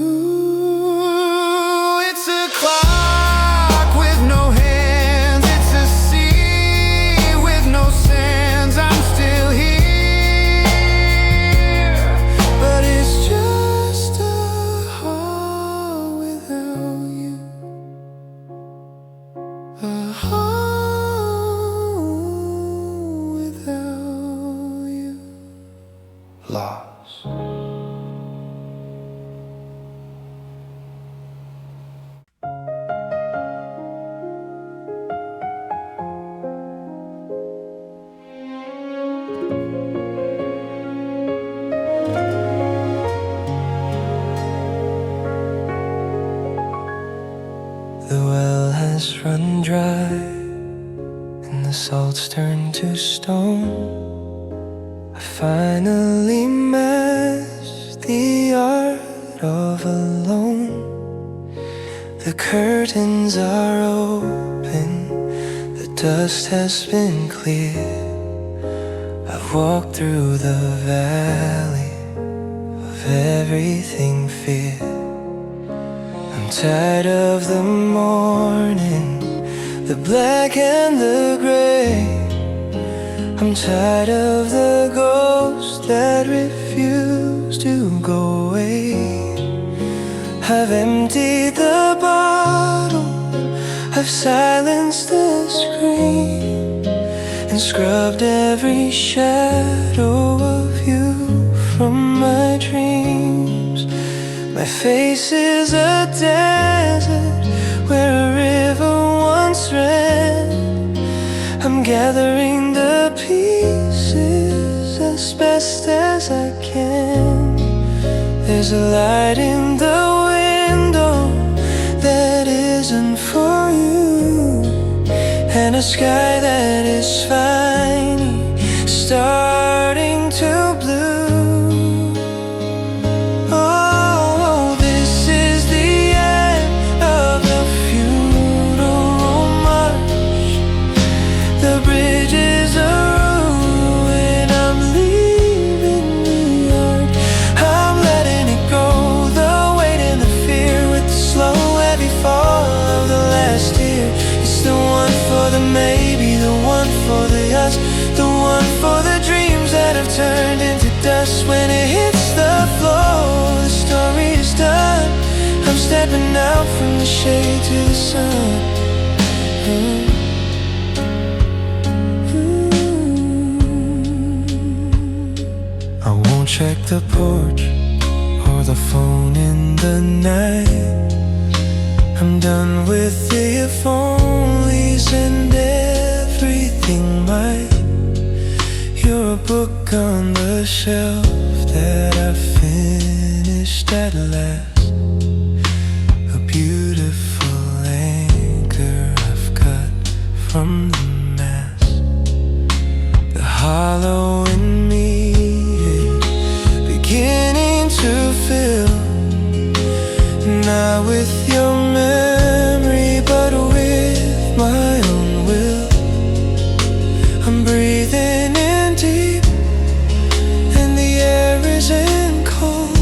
It's a clock with no hands, it's a sea with no sands. I'm still here, but it's just a heart without you. A heart without you. Lost. The well has run dry and the salt's turned to stone. I finally mastered the art of alone. The curtains are open, the dust has been cleared. I've walked through the valley of everything feared. I'm tired of the morning, the black and the gray. I'm tired of the ghosts that refuse to go away. I've emptied the bottle, I've silenced the scream, and scrubbed every shadow of you from my dreams. My face is a desert where a river once ran. I'm gathering the pieces as best as I can. There's a light in the window that isn't for you, and a sky that is finally starting to blue. stepping out from the shade to the sun. I won't check the porch or the phone in the night. I'm done with the if onlys and everything might. You're a book on the shelf that I finished at last, a beautiful anchor I've cut from the mass. The hollow in me is beginning to fill, not with your memory but with my own will. I'm breathing in deep and the air isn't cold.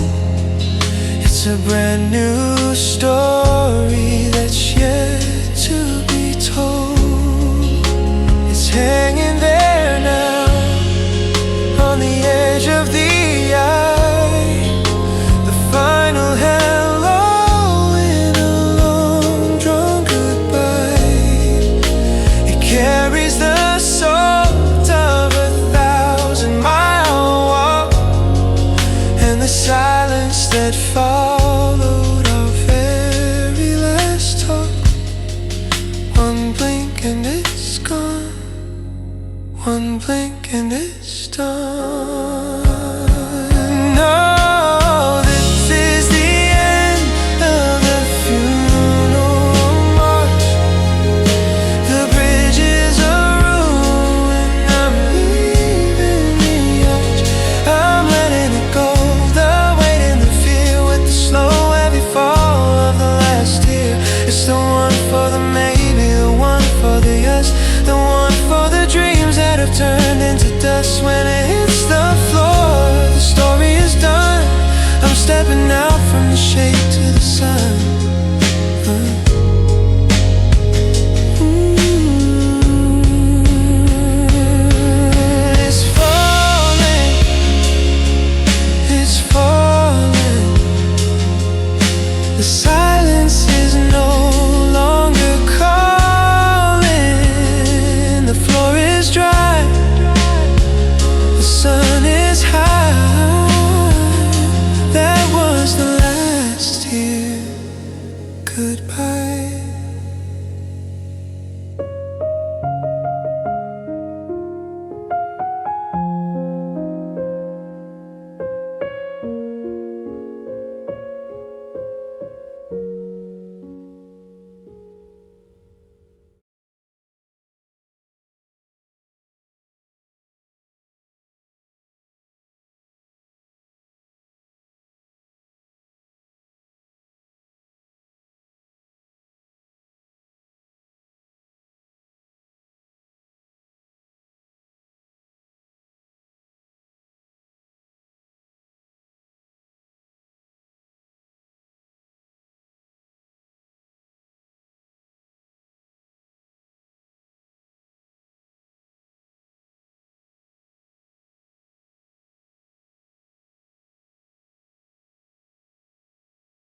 It's a brand new story that's yet to be told. It's hanging there now on the edge of the eye, the final hello in a long drawn goodbye. It carries the salt of 1,000-mile walk and the silence that followed our very last talk. One blink and it's gone, one blink and it's done. No, this is the end of the funeral march. The bridges are ruined, I'm leaving the arch. I'm letting it go, the weight and the fear, with the slow heavy fall of the last tear. It's the one for the maybe, the one for the yes, the one for the dreams that have turned into dust. When it hits the floor, the story is done. I'm stepping out from the shade to the sun. It's falling, it's falling. The